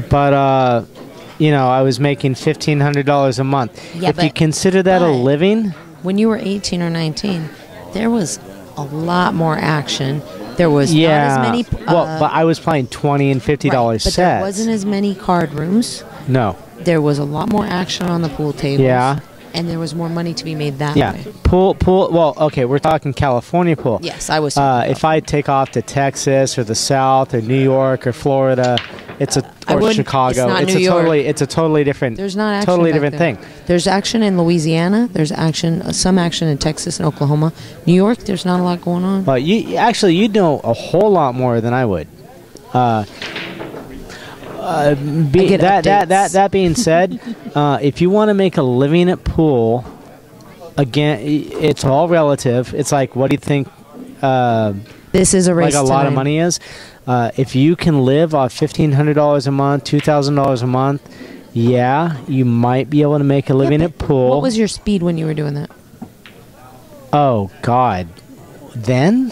But, I was making $1,500 a month. Yeah, if you but- consider that a but- living, When you were 18 or 19, there was a lot more action. There was not as many. but I was playing $20 and $50 but sets. there wasn't as many card rooms. No. There was a lot more action on the pool tables. Yeah. And there was more money to be made that Yeah, way. pool. Well, okay, we're talking California pool. Yes, I was talking If I take off to Texas or the South or New York or Florida, it's a or Chicago. It's not It's New a York. totally different. There's not action totally back different there. thing. There's action in Louisiana. There's action, some action in Texas and Oklahoma. New York, there's not a lot going on. But you know a whole lot more than I would. That being said, if you want to make a living at pool, again, it's all relative. It's like, what do you think? This is a race. Like a lot of money is. If you can live off $1,500 a month, $2,000 a month, yeah, you might be able to make a living at pool. What was your speed when you were doing that? Oh God, then.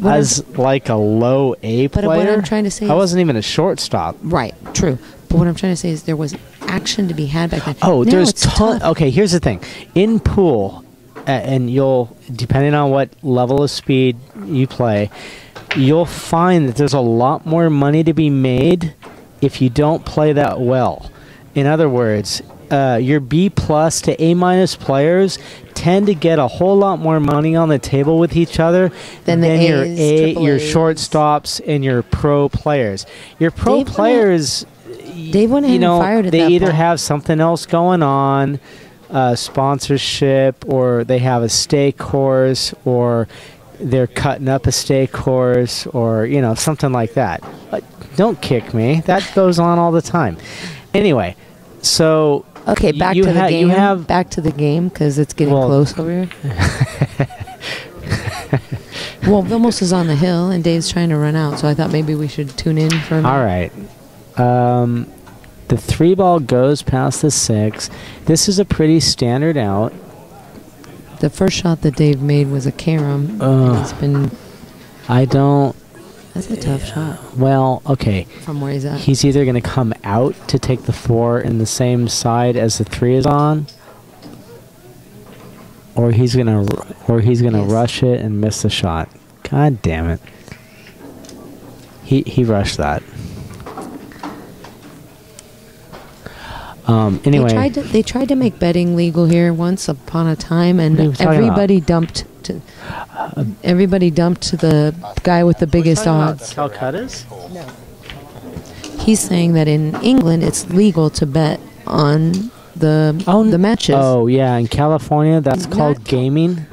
As like a low A player. But what I'm trying to say I wasn't even a shortstop. Right, true. But what I'm trying to say is there was action to be had back then. Oh, now there's tough. Okay, here's the thing. In pool, and you'll, depending on what level of speed you play, you'll find that there's a lot more money to be made if you don't play that well. In other words, your B plus to A minus players tend to get a whole lot more money on the table with each other than your your shortstops and your pro players. Your pro players, Dave went ahead and fired at they that either ball. have something else going on, sponsorship, or they have a stake course, or they're cutting up a stake course, or something like that. But don't kick me. That goes on all the time. Anyway, so. Okay, back to the game. Back to the game because it's getting close over here. Well, Vilmos is on the hill and Dave's trying to run out, so I thought maybe we should tune in for a minute. All right. The 3 ball goes past the 6. This is a pretty standard out. The first shot that Dave made was a carom. It's been. That's a tough shot. Well, okay. From where he's at. He's either going to come out to take the 4 in the same side as the 3 is on, or he's going to rush it and miss the shot. God damn it. He rushed that. Anyway, they tried to make betting legal here once upon a time, and everybody dumped to the guy with the biggest odds. Calcutta's? No. He's saying that in England it's legal to bet on the matches. Oh yeah, in California that's called gaming.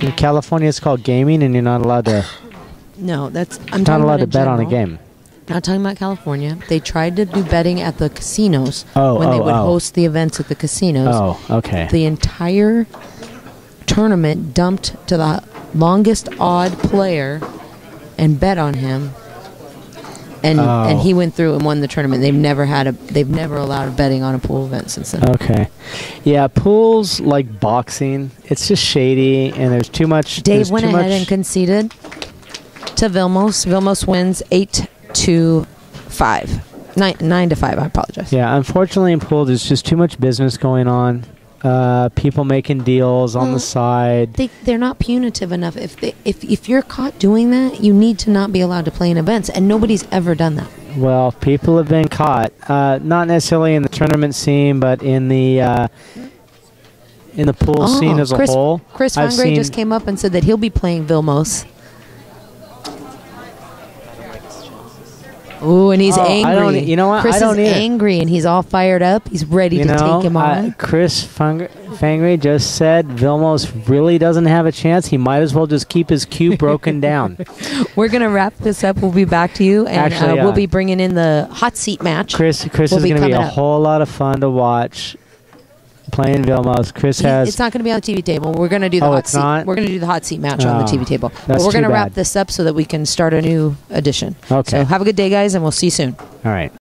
In California it's called gaming, and you're not allowed to. No, I'm not allowed to bet on a game. Not talking about California. They tried to do betting at the casinos when they would host the events at the casinos. Oh, okay. The entire tournament dumped to the longest odd player and bet on him, and he went through and won the tournament. They've never allowed a betting on a pool event since then. Okay, yeah, pools like boxing. It's just shady, and there's too much. Dave went ahead and conceded to Vilmos. Vilmos wins 8-5. 9-5. I apologize. Yeah, unfortunately in pool there's just too much business going on. People making deals on the side. They're not punitive enough. If you're caught doing that, you need to not be allowed to play in events, and nobody's ever done that. Well, people have been caught, not necessarily in the tournament scene, but in the pool scene as a whole. Chris Fangre just came up and said that he'll be playing Vilmos. Ooh, and he's angry. You know what? Chris I don't is either. angry, and he's all fired up. He's ready to take him on. Chris Fangre just said Vilmos really doesn't have a chance. He might as well just keep his cue broken down. We're going to wrap this up. We'll be back to you, and we'll be bringing in the hot seat match. Chris is going to be a whole lot of fun to watch. Playing Vilmos. It's not going to be on the TV table. We're going to do the hot seat. Not? We're going to do the hot seat match on the TV table. But That's we're going to too wrap bad. this up so that we can start a new edition. Okay. So have a good day, guys, and we'll see you soon. All right.